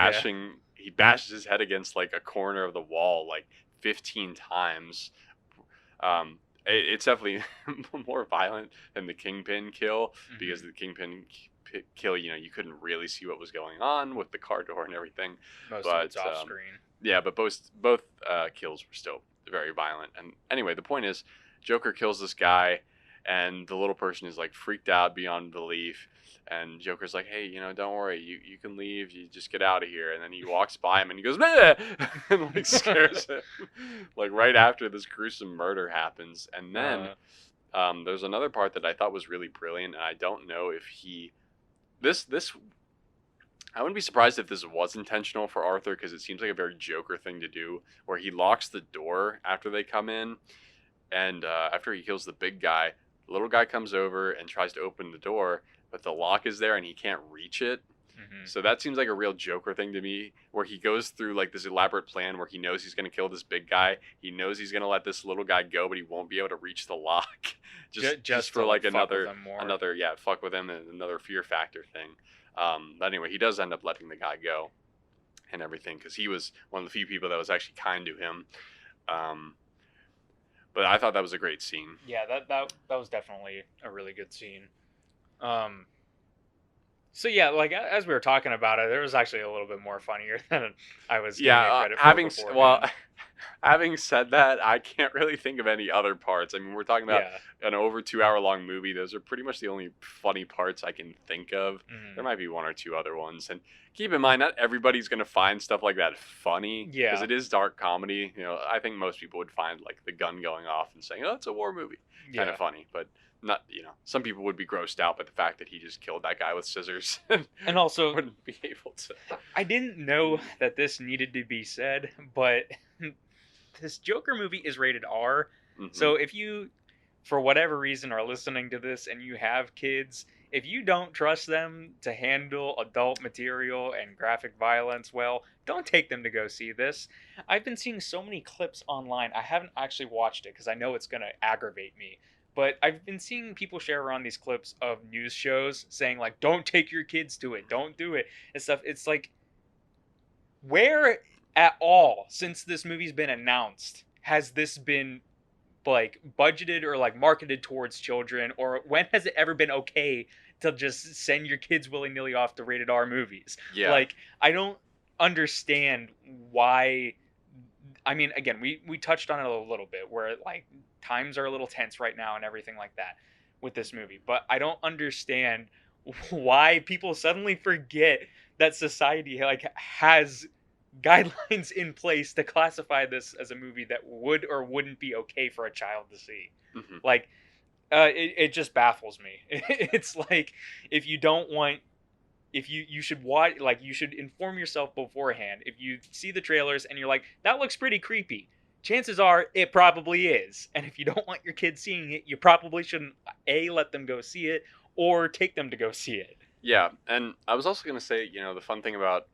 Speaker 2: he bashes his head against like a corner of the wall like 15 times. It's definitely more violent than the Kingpin kill, because the Kingpin kill, you know, you couldn't really see what was going on with the car door and everything.
Speaker 3: Most of it's off screen.
Speaker 2: Yeah, but both kills were still very violent. And anyway, the point is, Joker kills this guy, and the little person is like freaked out beyond belief. And Joker's like, "Hey, you know, don't worry, you can leave. You just get out of here." And then he walks by him and he goes, "Bleh!" and like scares him, like right after this gruesome murder happens. And then there's another part that I thought was really brilliant, and I don't know if this. I wouldn't be surprised if this was intentional for Arthur, because it seems like a very Joker thing to do, where he locks the door after they come in, and after he kills the big guy, the little guy comes over and tries to open the door, but the lock is there and he can't reach it. So that seems like a real Joker thing to me, where he goes through like this elaborate plan where he knows he's going to kill this big guy. He knows he's going to let this little guy go, but he won't be able to reach the lock. just for like another fuck with him, and another fear factor thing. But anyway, he does end up letting the guy go and everything, because he was one of the few people that was actually kind to him. But I thought that was a great scene.
Speaker 3: Yeah, that was definitely a really good scene. So yeah, like as we were talking about it, there was actually a little bit more funnier than I was giving it credit for.
Speaker 2: Having said that, I can't really think of any other parts. I mean, we're talking about an over 2 hour long movie. Those are pretty much the only funny parts I can think of. There might be one or two other ones. And keep in mind, not everybody's going to find stuff like that funny.
Speaker 3: Yeah.
Speaker 2: Because it is dark comedy. You know, I think most people would find like the gun going off and saying, "Oh, it's a war movie." Kind of funny. But not, you know, some people would be grossed out by the fact that he just killed that guy with scissors.
Speaker 3: And also
Speaker 2: wouldn't be able to.
Speaker 3: I didn't know that this needed to be said, but this Joker movie is rated R. So if you, for whatever reason, are listening to this and you have kids, if you don't trust them to handle adult material and graphic violence well, don't take them to go see this. I've been seeing so many clips online. I haven't actually watched it because I know it's going to aggravate me. But I've been seeing people share around these clips of news shows saying, like, don't take your kids to it, don't do it, and stuff. It's like, where at all, since this movie's been announced, has this been like budgeted or like marketed towards children, or when has it ever been okay to just send your kids willy-nilly off to rated R movies?
Speaker 2: Yeah.
Speaker 3: Like, I don't understand why. I mean, again, we touched on it a little bit where like times are a little tense right now and everything like that with this movie, but I don't understand why people suddenly forget that society like has guidelines in place to classify this as a movie that would or wouldn't be okay for a child to see.
Speaker 2: hmm
Speaker 3: Like, it just baffles me. It's like, if you don't want, if you should watch, like, you should inform yourself beforehand. If you see the trailers and you're like, that looks pretty creepy, chances are it probably is. And if you don't want your kids seeing it, you probably shouldn't let them go see it, or take them to go see it.
Speaker 2: Yeah, and I was also gonna say, the other fun thing about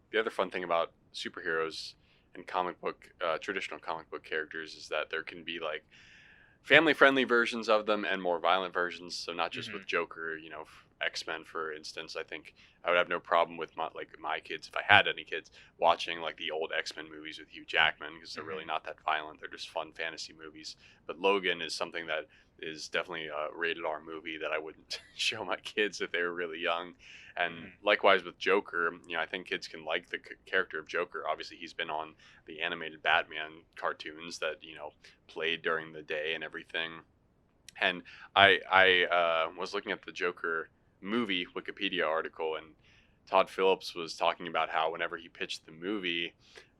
Speaker 2: superheroes and traditional comic book characters is that there can be like family-friendly versions of them and more violent versions. So not just
Speaker 3: Mhm.
Speaker 2: with Joker, X-Men, for instance. I think I would have no problem with my kids, if I had any kids, watching like the old X-Men movies with Hugh Jackman, because they're really
Speaker 3: Mhm.
Speaker 2: not that violent. They're just fun fantasy movies. But Logan is something that is definitely a rated R movie that I wouldn't show my kids if they were really young. And
Speaker 3: Mhm.
Speaker 2: likewise with Joker, I think kids can like the character of Joker. Obviously, he's been on the animated Batman cartoons that played during the day and everything. And I was looking at the Joker movie Wikipedia article, and Todd Phillips was talking about how whenever he pitched the movie,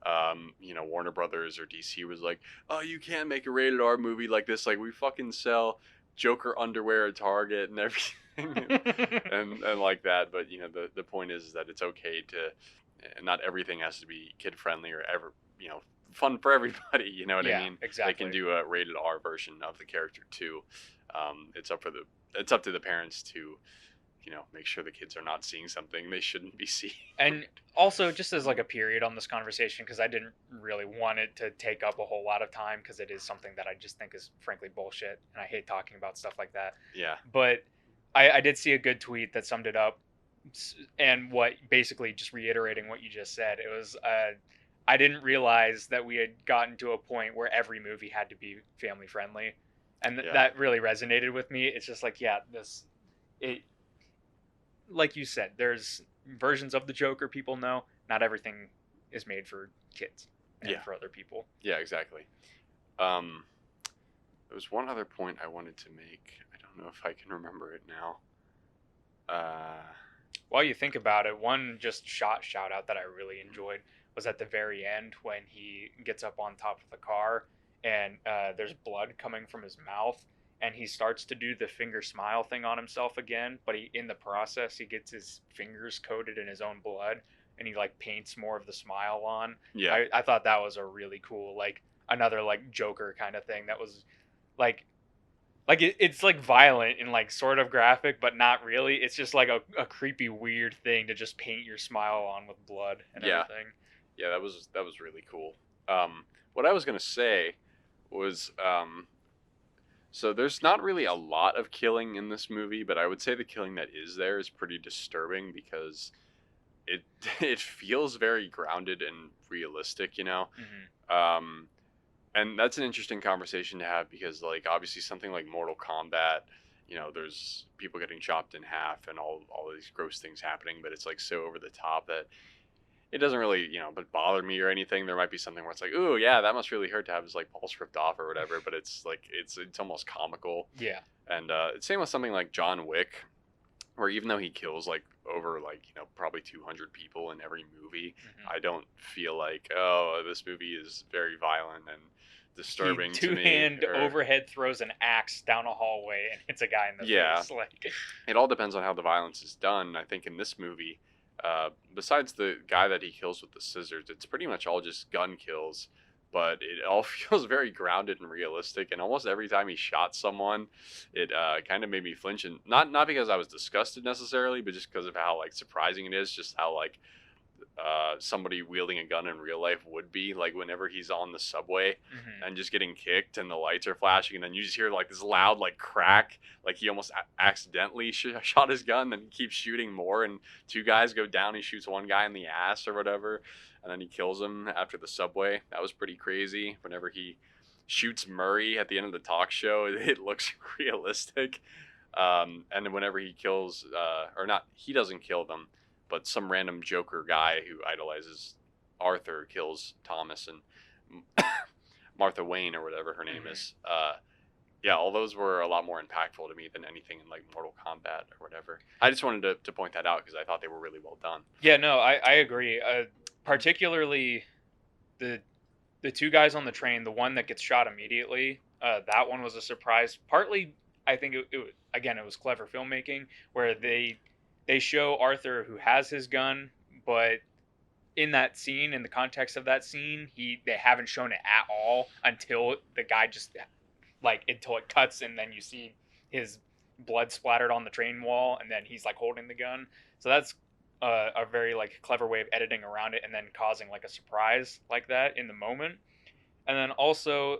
Speaker 2: Warner Brothers or DC was like, "Oh, you can't make a rated R movie like this. Like, we fucking sell Joker underwear at Target and everything, and like that." But the point is that it's okay to, not everything has to be kid friendly or ever fun for everybody. You know what I
Speaker 3: Yeah,
Speaker 2: mean?
Speaker 3: exactly.
Speaker 2: They can do a rated R version of the character too. It's up to the parents to make sure the kids are not seeing something they shouldn't be seeing.
Speaker 3: And also, just as like a period on this conversation, because I didn't really want it to take up a whole lot of time, because it is something that I just think is frankly bullshit, and I hate talking about stuff like that.
Speaker 2: Yeah.
Speaker 3: But I did see a good tweet that summed it up, and what basically just reiterating what you just said. It was, I didn't realize that we had gotten to a point where every movie had to be family friendly, and
Speaker 2: Yeah.
Speaker 3: that really resonated with me. It's just like, yeah, it, like you said, there's versions of the Joker people know. Not everything is made for kids and
Speaker 2: Yeah.
Speaker 3: for other people.
Speaker 2: Yeah, exactly. There was one other point I wanted to make. I don't know if I can remember it now.
Speaker 3: While you think about it, one just shout out that I really enjoyed was at the very end when he gets up on top of the car and there's blood coming from his mouth, and he starts to do the finger smile thing on himself again, but in the process he gets his fingers coated in his own blood, and he like paints more of the smile on.
Speaker 2: Yeah.
Speaker 3: I thought that was a really cool, like, another like Joker kind of thing that was like it's like violent and like sort of graphic, but not really. It's just like a creepy weird thing to just paint your smile on with blood and
Speaker 2: Yeah.
Speaker 3: everything.
Speaker 2: Yeah, that was really cool. What I was gonna say was, so there's not really a lot of killing in this movie, but I would say the killing that is there is pretty disturbing because it it feels very grounded and realistic,
Speaker 3: Hmm.
Speaker 2: And that's an interesting conversation to have because, like, obviously something like Mortal Kombat, there's people getting chopped in half and all these gross things happening, but it's like so over the top that it doesn't really, but bother me or anything. There might be something where it's like, ooh, yeah, that must really hurt to have his like pulse ripped off or whatever, but it's like it's almost comical.
Speaker 3: Yeah.
Speaker 2: And same with something like John Wick, where even though he kills like over like probably 200 people in every movie,
Speaker 3: Hmm.
Speaker 2: I don't feel like, oh, this movie is very violent and disturbing
Speaker 3: He
Speaker 2: to me.
Speaker 3: two-hand
Speaker 2: or-
Speaker 3: overhead throws an axe down a hallway and hits a guy in the
Speaker 2: Yeah.
Speaker 3: face. Like,
Speaker 2: It all depends on how the violence is done. I think in this movie, besides the guy that he kills with the scissors, it's pretty much all just gun kills. But it all feels very grounded and realistic. And almost every time he shot someone, it kind of made me flinch. And not because I was disgusted necessarily, but just because of how like surprising it is. Just how like somebody wielding a gun in real life would be, like whenever he's on the subway
Speaker 3: mhm.
Speaker 2: and just getting kicked and the lights are flashing, and then you just hear like this loud like crack, like he almost accidentally shot his gun, then he keeps shooting more, and two guys go down. He shoots one guy in the ass or whatever, and then he kills him after the subway. That was pretty crazy. Whenever he shoots Murray at the end of the talk show. It looks realistic. And then whenever he kills, or not, he doesn't kill them, but some random Joker guy who idolizes Arthur kills Thomas and Martha Wayne or whatever her name is. Yeah, all those were a lot more impactful to me than anything in like Mortal Kombat or whatever. I just wanted to point that out because I thought they were really well done.
Speaker 3: Yeah, no, I agree. Particularly the two guys on the train, the one that gets shot immediately, that one was a surprise. Partly, I think it was clever filmmaking where they show Arthur who has his gun, but in that scene, in the context of that scene, they haven't shown it at all until the guy just until it cuts and then you see his blood splattered on the train wall and then he's like holding the gun. So that's a very like clever way of editing around it and then causing like a surprise like that in the moment. And then also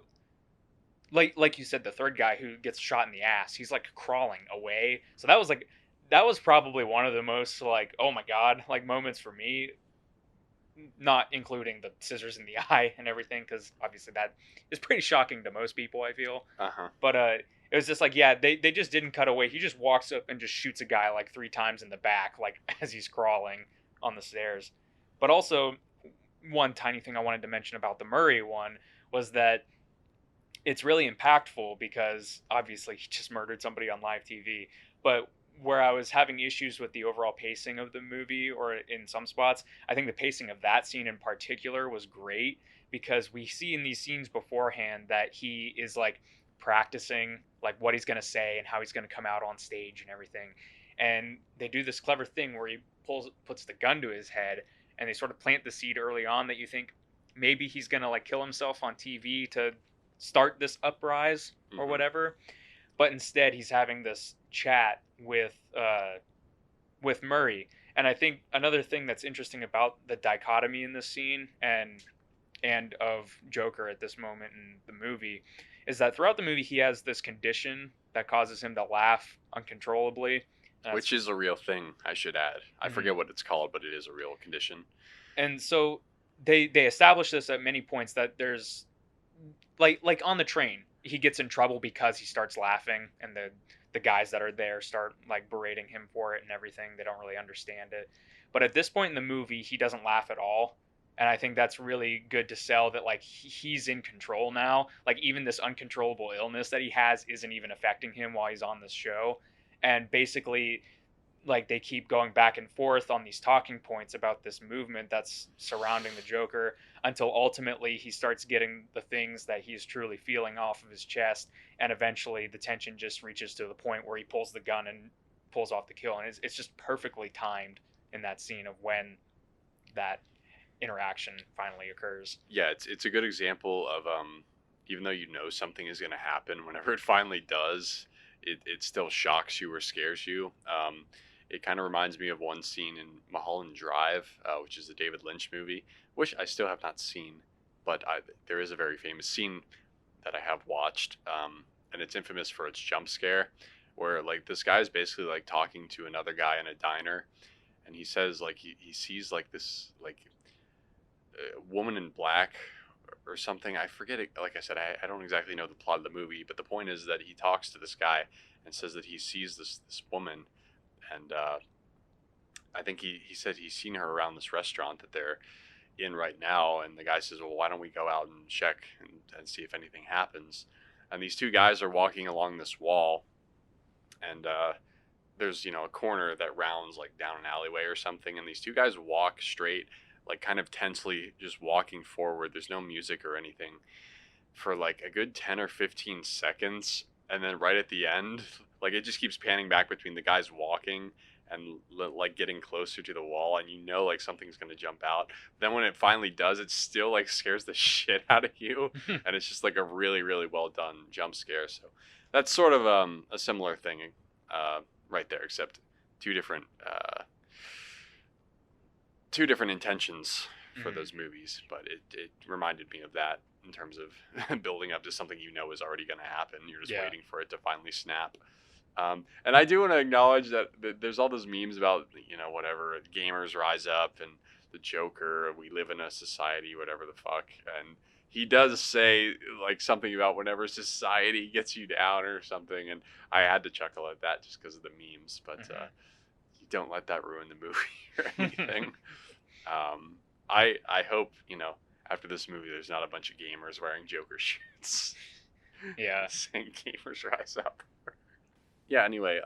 Speaker 3: like you said, the third guy who gets shot in the ass, he's like crawling away. So that was probably one of the most like, oh my god, like moments for me, not including the scissors in the eye and everything, because obviously that is pretty shocking to most people, I feel. But it was just like, yeah, they just didn't cut away. He just walks up and just shoots a guy like 3 times in the back, like as he's crawling on the stairs. But also, one tiny thing I wanted to mention about the Murray one was that it's really impactful because obviously he just murdered somebody on live TV. But where I was having issues with the overall pacing of the movie, or in some spots, I think the pacing of that scene in particular was great because we see in these scenes beforehand that he is like practicing like what he's going to say and how he's going to come out on stage and everything. And they do this clever thing where he puts the gun to his head and they sort of plant the seed early on that you think maybe he's going to like kill himself on TV to start this uprise or whatever. But instead he's having this chat with Murray. And I think another thing that's interesting about the dichotomy in this scene and of Joker at this moment in the movie is that throughout the movie he has this condition that causes him to laugh uncontrollably.
Speaker 2: Which is a real thing, I should add. I forget what it's called, but it is a real condition. And
Speaker 3: so they establish this at many points that there's like on the train, he gets in trouble because he starts laughing and the guys that are there start like berating him for it and everything. They don't really understand it. But at this point in the movie, he doesn't laugh at all. And I think that's really good to sell that like he's in control now. Like even this uncontrollable illness that he has isn't even affecting him while he's on this show. And basically like they keep going back and forth on these talking points about this movement that's surrounding the Joker until ultimately he starts getting the things that he's truly feeling off of his chest, and eventually the tension just reaches to the point where he pulls the gun and pulls off the kill, and it's just perfectly timed in that scene of when that interaction finally occurs.
Speaker 2: Yeah, it's a good example of even though you know something is going to happen, whenever it finally does, it still shocks you or scares you. It kind of reminds me of one scene in Mulholland Drive, which is a David Lynch movie, which I still have not seen, but there is a very famous scene that I have watched, and it's infamous for its jump scare, where like this guy is basically like talking to another guy in a diner, and he says like he sees like this like woman in black or something. I forget it. Like I said, I don't exactly know the plot of the movie, but the point is that he talks to this guy and says that he sees this woman. And I think he said he's seen her around this restaurant that they're in right now. And the guy says, well, why don't we go out and check and see if anything happens? And these two guys are walking along this wall. And there's, a corner that rounds like down an alleyway or something. And these two guys walk straight, like kind of tensely just walking forward. There's no music or anything for like a good 10 or 15 seconds. And then right at the end, like it just keeps panning back between the guys walking and like getting closer to the wall, and like something's going to jump out. Then when it finally does, it still like scares the shit out of you. And it's just like a really, really well done jump scare. So that's sort of a similar thing right there, except two different intentions for those movies. But it reminded me of that in terms of building up to something is already going to happen. You're just waiting for it to finally snap. And I do want to acknowledge that there's all those memes about, whatever, gamers rise up and the Joker, we live in a society, whatever the fuck. And he does say like something about whenever society gets you down or something, and I had to chuckle at that just because of the memes. But you don't let that ruin the movie or anything. I hope after this movie, there's not a bunch of gamers wearing Joker shirts.
Speaker 3: Yeah.
Speaker 2: Saying gamers rise up. Yeah. Anyway,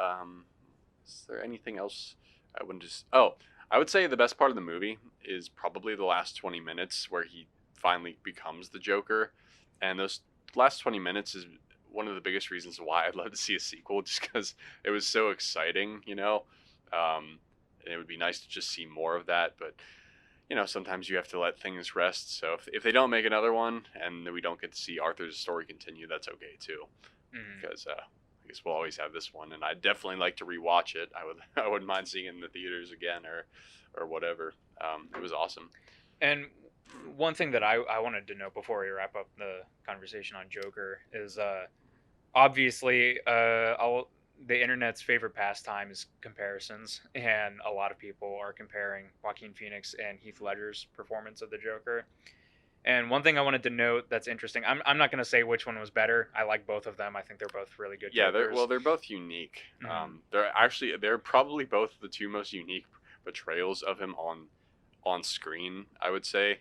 Speaker 2: is there anything else I wouldn't just? Oh, I would say the best part of the movie is probably the last 20 minutes where he finally becomes the Joker, and those last 20 minutes is one of the biggest reasons why I'd love to see a sequel, just because it was so exciting, and it would be nice to just see more of that. But sometimes you have to let things rest. So if they don't make another one and we don't get to see Arthur's story continue, that's okay too, because I guess we'll always have this one, and I'd definitely like to rewatch it. I wouldn't mind seeing it in the theaters again or whatever. It was awesome.
Speaker 3: And one thing that I wanted to know before we wrap up the conversation on Joker is obviously the internet's favorite pastime is comparisons, and a lot of people are comparing Joaquin Phoenix and Heath Ledger's performance of the Joker. And one thing I wanted to note that's interesting, I'm not going to say which one was better. I like both of them. I think they're both really good Jokers.
Speaker 2: They're both unique. They're probably both the two most unique portrayals of him on screen, I would say.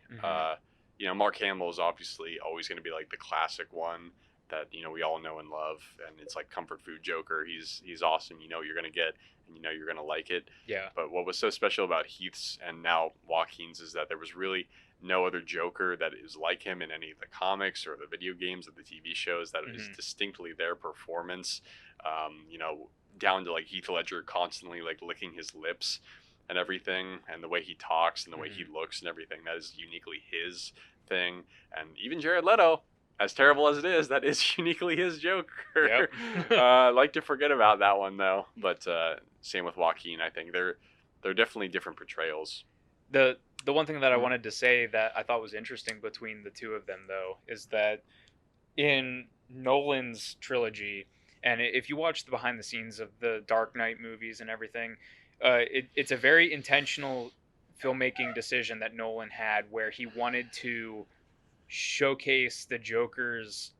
Speaker 2: Mark Hamill is obviously always going to be like the classic one that we all know and love, and it's like comfort food Joker. He's awesome. You're going to get, and you're going to like it.
Speaker 3: Yeah.
Speaker 2: But what was so special about Heath's and now Joaquin's is that there was really no other Joker that is like him in any of the comics or the video games or the TV shows. That is distinctly their performance. Down to like Heath Ledger constantly like licking his lips and everything, and the way he talks and the way he looks and everything, that is uniquely his thing. And even Jared Leto, as terrible as it is, that is uniquely his Joker. Yep. I like to forget about that one though. But same with Joaquin. I think they're definitely different portrayals.
Speaker 3: The one thing that I wanted to say that I thought was interesting between the two of them though is that in Nolan's trilogy, and if you watch the behind the scenes of the Dark Knight movies and everything, it's a very intentional filmmaking decision that Nolan had, where he wanted to showcase the Joker's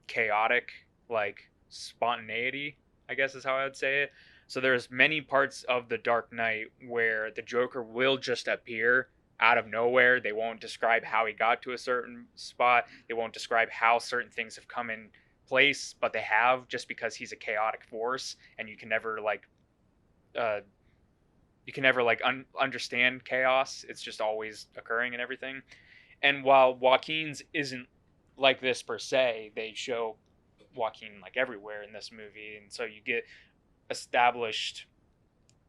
Speaker 3: chaotic like spontaneity, I guess is how I would say it. So there's many parts of the Dark Knight where the Joker will just appear out of nowhere. They won't describe how he got to a certain spot. They won't describe how certain things have come in place, but they have, just because he's a chaotic force, and you can never understand chaos. It's just always occurring and everything. And while Joaquin's isn't like this per se, they show Joaquin like everywhere in this movie, and so you get established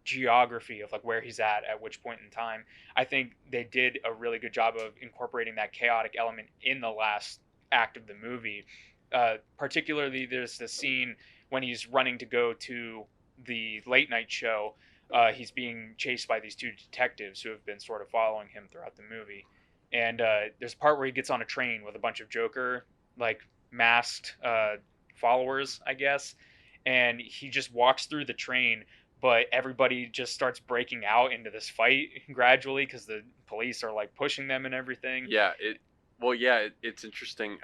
Speaker 3: geography of like where he's at which point in time. I think they did a really good job of incorporating that chaotic element in the last act of the movie. Particularly, there's the scene when he's running to go to the late night show. He's being chased by these two detectives who have been sort of following him throughout the movie. And there's a part where he gets on a train with a bunch of Joker, like, masked followers, I guess. And he just walks through the train, but everybody just starts breaking out into this fight gradually because the police are, like, pushing them and everything.
Speaker 2: Yeah, it's interesting.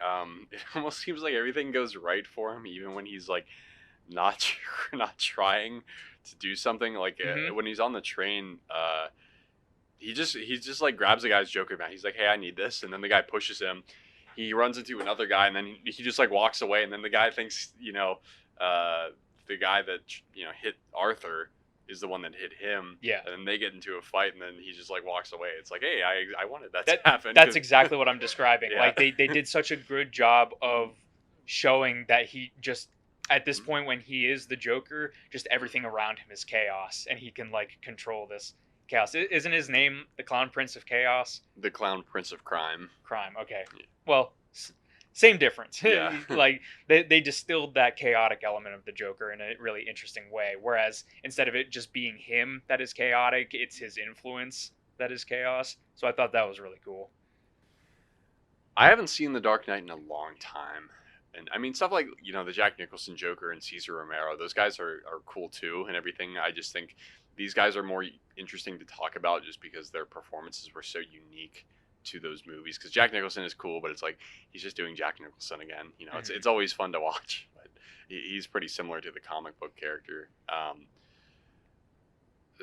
Speaker 2: It almost seems like everything goes right for him, even when he's, like, not trying to do something. Like, when he's on the train, he just like grabs the guy's Joker mask. He's like, "Hey, I need this," and then the guy pushes him. He runs into another guy, and then he just like walks away. And then the guy thinks, the guy that hit Arthur is the one that hit him.
Speaker 3: Yeah.
Speaker 2: And then they get into a fight, and then he just like walks away. It's like, hey, I wanted that to happen.
Speaker 3: That's exactly what I'm describing.
Speaker 2: Yeah.
Speaker 3: Like they did such a good job of showing that he just, at this point when he is the Joker, just everything around him is chaos, and he can like control this chaos. Isn't his name the Clown Prince of Chaos?
Speaker 2: The Clown Prince of Crime.
Speaker 3: Okay. Yeah. Well, same difference.
Speaker 2: Yeah.
Speaker 3: Like they distilled that chaotic element of the Joker in a really interesting way. Whereas instead of it just being him that is chaotic, it's his influence that is chaos. So I thought that was really cool.
Speaker 2: I haven't seen The Dark Knight in a long time. And I mean, stuff like, the Jack Nicholson Joker and Cesar Romero, those guys are cool too and everything. I just think these guys are more interesting to talk about just because their performances were so unique to those movies, because Jack Nicholson is cool, but it's like he's just doing Jack Nicholson again. You know, it's always fun to watch, but he's pretty similar to the comic book character.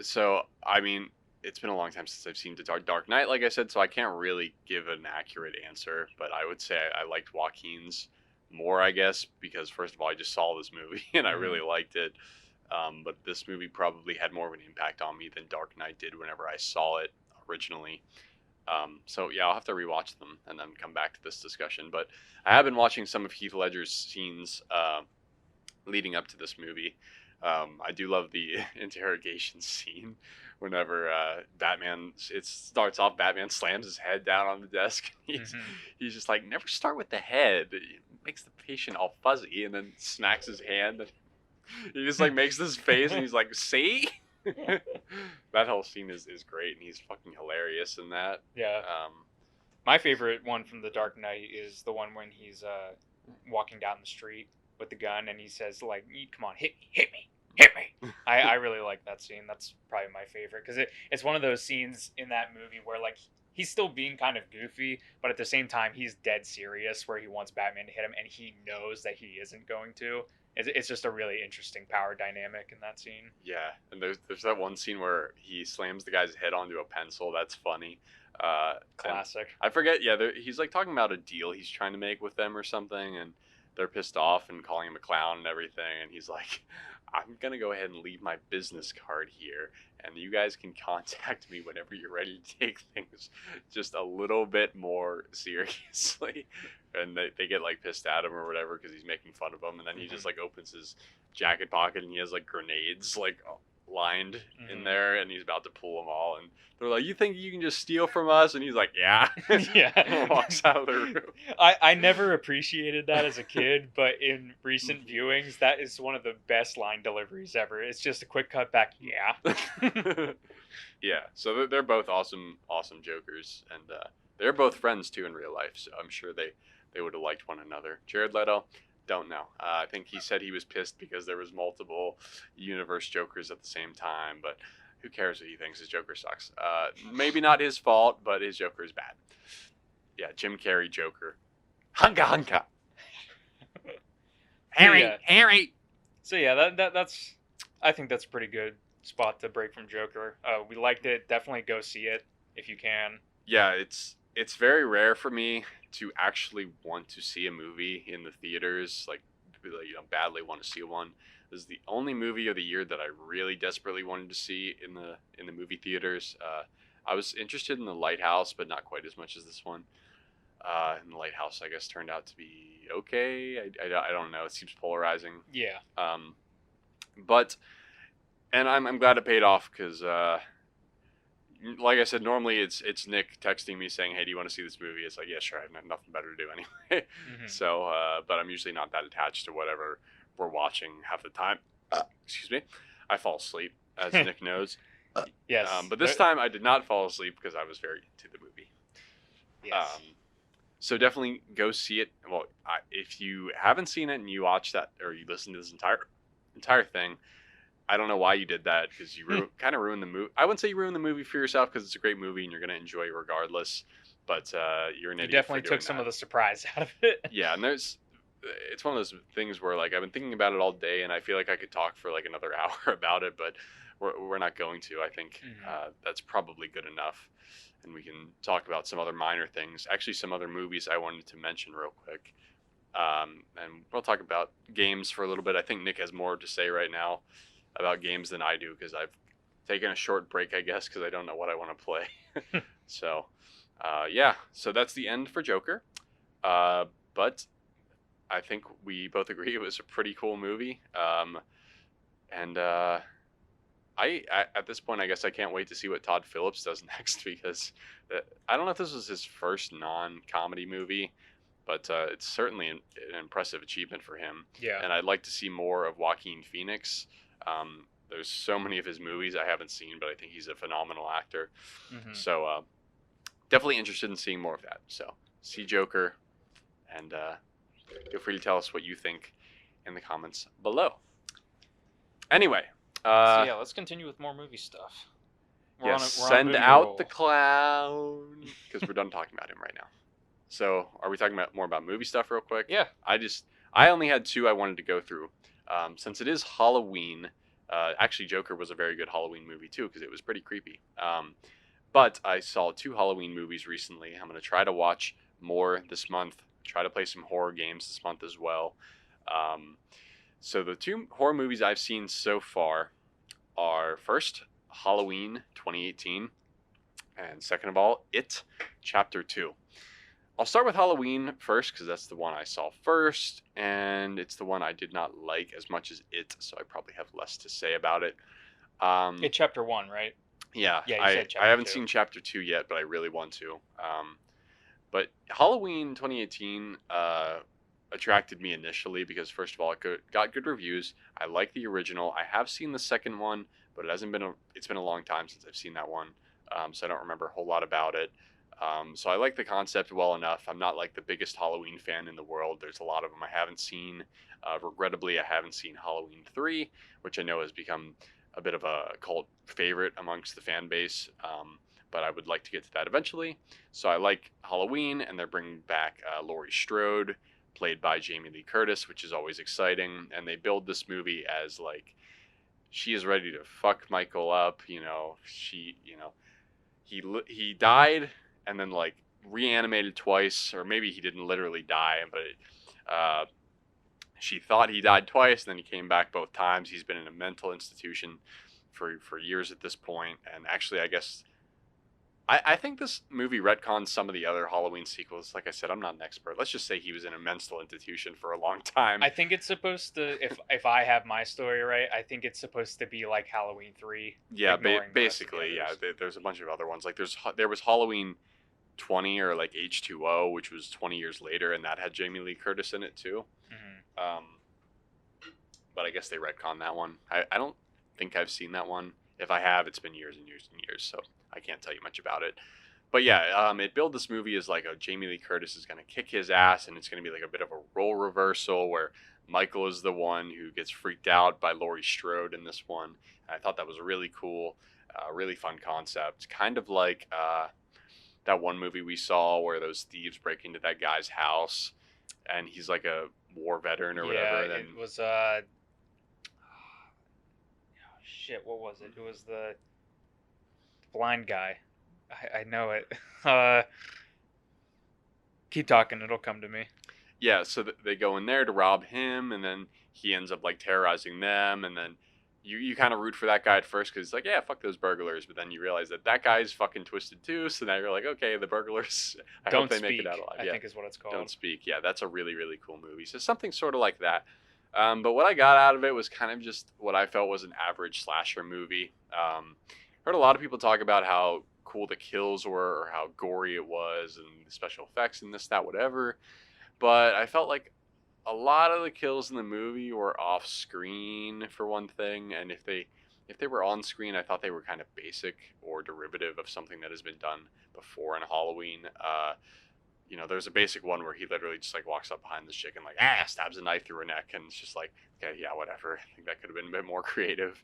Speaker 2: So I mean, it's been a long time since I've seen The Dark Knight, like I said, so I can't really give an accurate answer, but I would say I liked Joaquin's more, I guess, because first of all, I just saw this movie and I really liked it. But this movie probably had more of an impact on me than Dark Knight did whenever I saw it originally. So yeah, I'll have to rewatch them and then come back to this discussion. But I have been watching some of Heath Ledger's scenes leading up to this movie. I do love the interrogation scene whenever it starts off, Batman slams his head down on the desk. He's just like, never start with the head. It makes the patient all fuzzy, and then smacks his hand. And he just like makes this face, and he's like, see? That whole scene is great, and he's fucking hilarious in that.
Speaker 3: Yeah. My favorite one from The Dark Knight is the one when he's walking down the street with the gun, and he says, like, come on, hit me. I really like that scene. That's probably my favorite, because it's one of those scenes in that movie where, like, he's still being kind of goofy, but at the same time, he's dead serious, where he wants Batman to hit him, and he knows that he isn't going to. It's just a really interesting power dynamic in that scene.
Speaker 2: Yeah, and there's that one scene where he slams the guy's head onto a pencil. That's funny.
Speaker 3: Classic.
Speaker 2: I forget. Yeah, he's like talking about a deal he's trying to make with them or something, and they're pissed off and calling him a clown and everything. And he's like, I'm gonna go ahead and leave my business card here, and you guys can contact me whenever you're ready to take things just a little bit more seriously. And they get like pissed at him or whatever because he's making fun of them, and then he just like opens his jacket pocket and he has like grenades like lined in there, and he's about to pull them all, and they're like, you think you can just steal from us? And he's like, yeah.
Speaker 3: Yeah.
Speaker 2: Walks out of the room.
Speaker 3: I never appreciated that as a kid, but in recent viewings, that is one of the best line deliveries ever. It's just a quick cut back. Yeah.
Speaker 2: Yeah, so they're both awesome Jokers, and they're both friends too in real life, so I'm sure they would have liked one another. Jared Leto, don't know. I think he said he was pissed because there was multiple universe Jokers at the same time, but who cares what he thinks? His Joker sucks. Maybe not his fault, but his Joker is bad. Yeah, Jim Carrey Joker. Hunka hunka. Harry.
Speaker 3: So yeah, that's. I think that's a pretty good spot to break from Joker. We liked it. Definitely go see it if you can.
Speaker 2: Yeah, it's very rare for me to actually want to see a movie in the theaters, like, badly want to see one. This is the only movie of the year that I really desperately wanted to see in the movie theaters. I was interested in The Lighthouse, but not quite as much as this one. And The Lighthouse, I guess, turned out to be okay. I don't know. It seems polarizing.
Speaker 3: Yeah.
Speaker 2: And I'm glad it paid off, because like I said, normally it's Nick texting me saying, hey, do you want to see this movie? It's like, yeah, sure, I have nothing better to do anyway. So, but I'm usually not that attached to whatever we're watching half the time. Excuse me. I fall asleep, as Nick knows.
Speaker 3: Yes.
Speaker 2: But this time I did not fall asleep because I was very into the movie.
Speaker 3: Yes.
Speaker 2: So definitely go see it. Well, if you haven't seen it and you watch that, or you listen to this entire thing, I don't know why you did that, because you kind of ruined the movie. I wouldn't say you ruined the movie for yourself, because it's a great movie and you're going to enjoy it regardless. But you're an idiot.
Speaker 3: You definitely took some of the surprise out of it.
Speaker 2: Yeah, and it's one of those things where, like, I've been thinking about it all day, and I feel like I could talk for like another hour about it, but we're not going to. I think that's probably good enough, and we can talk about some other minor things. Actually, some other movies I wanted to mention real quick. And we'll talk about games for a little bit. I think Nick has more to say right now about games than I do, because I've taken a short break, I guess, because I don't know what I want to play. So, yeah. So that's the end for Joker. But I think we both agree it was a pretty cool movie. And I at this point, I guess I can't wait to see what Todd Phillips does next, because I don't know if this was his first non-comedy movie, but it's certainly an impressive achievement for him.
Speaker 3: Yeah.
Speaker 2: And I'd like to see more of Joaquin Phoenix. There's so many of his movies I haven't seen, but I think he's a phenomenal actor. So definitely interested in seeing more of that. So see Joker, and feel free to tell us what you think in the comments below. Anyway.
Speaker 3: So yeah, let's continue with more movie stuff. We're
Speaker 2: Yes,
Speaker 3: on a
Speaker 2: send
Speaker 3: movie
Speaker 2: out
Speaker 3: roll.
Speaker 2: the clown because we're done talking about him right now. So, are we talking about more about movie stuff real quick?
Speaker 3: Yeah.
Speaker 2: I only had two I wanted to go through. Since it is Halloween, actually Joker was a very good Halloween movie too because it was pretty creepy. But I saw two Halloween movies recently. I'm gonna try to watch more this month. Try to play some horror games this month as well. Um, so the two horror movies I've seen so far are first Halloween 2018, and second of all, It Chapter 2. I'll start with Halloween first because that's the one I saw first, and it's the one I did not like as much as It, so I probably have less to say about it.
Speaker 3: It's chapter 1, right?
Speaker 2: Yeah,
Speaker 3: Yeah, you
Speaker 2: I
Speaker 3: said chapter
Speaker 2: haven't
Speaker 3: 2.
Speaker 2: seen Chapter 2 yet, but I really want to. But Halloween 2018 attracted me initially because first of all, got good reviews. I like the original. I have seen the second one, but it's been a long time since I've seen that one, so I don't remember a whole lot about it. So I like the concept well enough. I'm not like the biggest Halloween fan in the world. There's a lot of them I haven't seen. Regrettably, I haven't seen Halloween 3, which I know has become a bit of a cult favorite amongst the fan base. But I would like to get to that eventually. So I like Halloween, and they're bringing back Laurie Strode, played by Jamie Lee Curtis, which is always exciting. And they build this movie as like she is ready to fuck Michael up. He died and then like reanimated twice, or maybe he didn't literally die, but she thought he died twice, and then he came back both times. He's been in a mental institution for years at this point, and actually, I guess I think this movie retcons some of the other Halloween sequels. Like I said, I'm not an expert. Let's just say he was in a mental institution for a long time.
Speaker 3: I think it's supposed to, if I have my story right, I think it's supposed to be like Halloween 3.
Speaker 2: Yeah,
Speaker 3: ignoring the rest of the
Speaker 2: basically, yeah.
Speaker 3: others.
Speaker 2: There's a bunch of other ones. Like there was Halloween 20 or like H2O, which was 20 years later, and that had Jamie Lee Curtis in it too.
Speaker 3: Mhm.
Speaker 2: But I guess they retconned that one. I don't think I've seen that one. If I have, it's been years and years and years, so I can't tell you much about it. But yeah, it billed this movie as like a Jamie Lee Curtis is going to kick his ass, and it's going to be like a bit of a role reversal where Michael is the one who gets freaked out by Laurie Strode in this one. And I thought that was really cool, really fun concept. Kind of like that one movie we saw where those thieves break into that guy's house, and he's like a war veteran or whatever. And then,
Speaker 3: It was shit, what was it? It was the blind guy. I know it. Keep talking, it'll come to me.
Speaker 2: yeah, so they go in there to rob him, and then he ends up like terrorizing them, and then you kind of root for that guy at first because it's like, yeah, fuck those burglars, but then you realize that guy's fucking twisted too, so now you're like, okay, the burglars, I
Speaker 3: Don't
Speaker 2: hope they
Speaker 3: speak,
Speaker 2: make it out alive.
Speaker 3: I
Speaker 2: Yeah,
Speaker 3: think is what it's called.
Speaker 2: Don't Speak. Yeah, that's a really, really cool movie. So something sort of like that. But what I got out of it was kind of just what I felt was an average slasher movie. Heard a lot of people talk about how cool the kills were or how gory it was and the special effects and this, that, whatever. But I felt like a lot of the kills in the movie were off screen for one thing, and if they were on screen, I thought they were kind of basic or derivative of something that has been done before in Halloween. There's a basic one where he literally just like walks up behind this chick and like stabs a knife through her neck, and it's just like, okay, yeah, whatever. I think that could have been a bit more creative.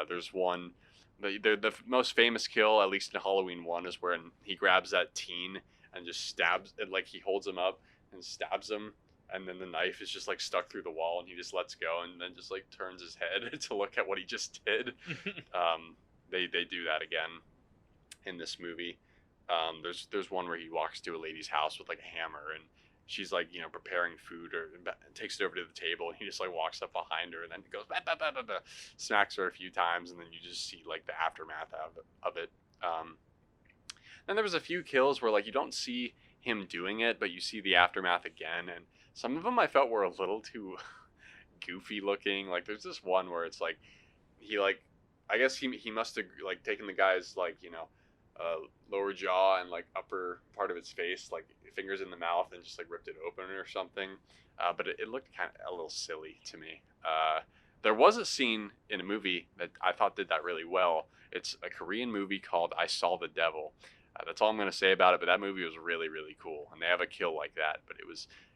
Speaker 2: There's one, the most famous kill, at least in Halloween 1, is when he grabs that teen and just stabs, and like he holds him up and stabs him, and then the knife is just like stuck through the wall, and he just lets go and then just like turns his head to look at what he just did. They do that again in this movie. There's one where he walks to a lady's house with like a hammer, and she's like preparing food or takes it over to the table, and he just like walks up behind her and then goes bah, bah, bah, bah, bah, smacks her a few times, and then you just see like the aftermath of it. Then there was a few kills where like you don't see him doing it, but you see the aftermath again, and some of them I felt were a little too goofy looking. Like there's this one where it's like he like I guess he must have like taken the guy's like lower jaw and like upper part of its face, like fingers in the mouth, and just like ripped it open or something. But it looked kind of a little silly to me. There was a scene in a movie that I thought did that really well. It's a Korean movie called I Saw the Devil. That's all I'm going to say about it, but that movie was really, really cool. And they have a kill like that, but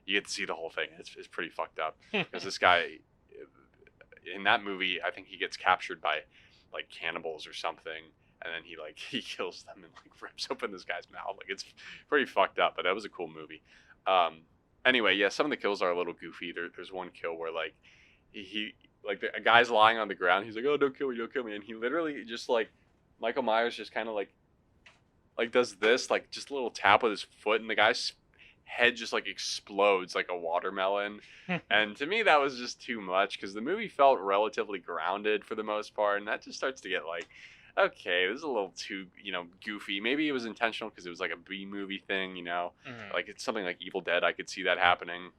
Speaker 2: you get to see the whole thing. It's pretty fucked up. Because this guy, in that movie, I think he gets captured by like cannibals or something. and then he kills them and like rips open this guy's mouth. Like it's pretty fucked up, but that was a cool movie. Anyway, yeah, some of the kills are a little goofy. There's one kill where like he like a guy's lying on the ground. He's like, "Oh, don't kill me," and he literally just like Michael Myers just kind of like does this like just a little tap with his foot, and the guy's head just like explodes like a watermelon. And to me, that was just too much because the movie felt relatively grounded for the most part, and that just starts to get like, okay, this is a little too, goofy. Maybe it was intentional because it was like a B movie thing, like it's something like Evil Dead. I could see that happening.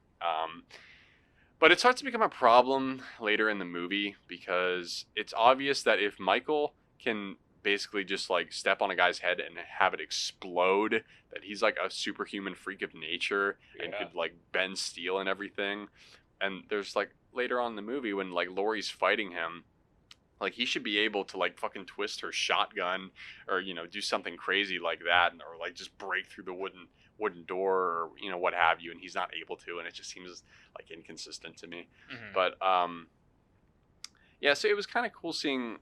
Speaker 2: But it starts to become a problem later in the movie because it's obvious that if Michael can basically just like step on a guy's head and have it explode, that he's like a superhuman freak of nature and could like bend steel and everything. And there's like later on in the movie when like Laurie's fighting him, like he should be able to like fucking twist her shotgun or do something crazy like that, or like just break through the wooden door or what have you, and he's not able to, and it just seems like inconsistent to me. But yeah, so it was kind of cool seeing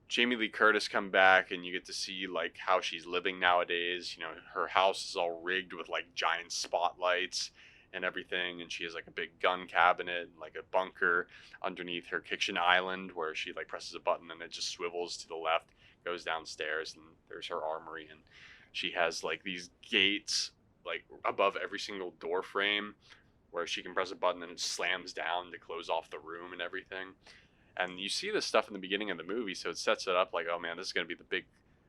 Speaker 2: Jamie Lee Curtis come back, and you get to see like how she's living nowadays. Her house is all rigged with like giant spotlights and everything, and she has like a big gun cabinet and like a bunker underneath her kitchen island where she like presses a button and it just swivels to the left, goes downstairs, and there's her armory. And she has like these gates like above every single door frame where she can press a button and it slams down to close off the room and everything. And you see this stuff in the beginning of the movie, so it sets it up like, oh man, this is going to be the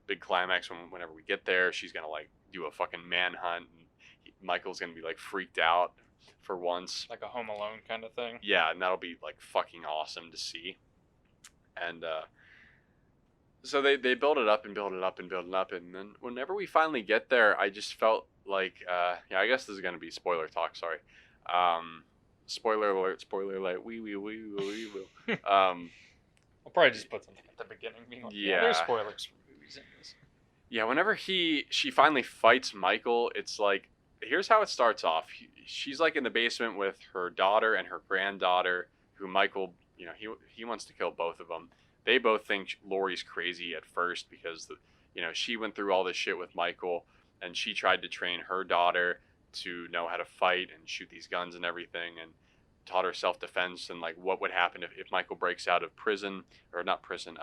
Speaker 2: big climax whenever we get there. She's going to like do a fucking manhunt, and Michael's going to be like freaked out for once.
Speaker 3: Like a Home Alone kind of thing.
Speaker 2: Yeah, and that'll be like fucking awesome to see. And so they build it up and build it up and build it up, and then whenever we finally get there, I just felt like, I guess this is going to be spoiler talk, sorry. Spoiler alert, we will.
Speaker 3: We'll probably just put something at the beginning. Being like,
Speaker 2: Yeah.
Speaker 3: There's spoilers for movies in this.
Speaker 2: Yeah, whenever she finally fights Michael, it's like, here's how it starts off. She's like in the basement with her daughter and her granddaughter, who Michael, he wants to kill both of them. They both think Laurie's crazy at first because she went through all this shit with Michael, and she tried to train her daughter to know how to fight and shoot these guns and everything, and taught her self-defense and like what would happen if Michael breaks out of prison, or not prison,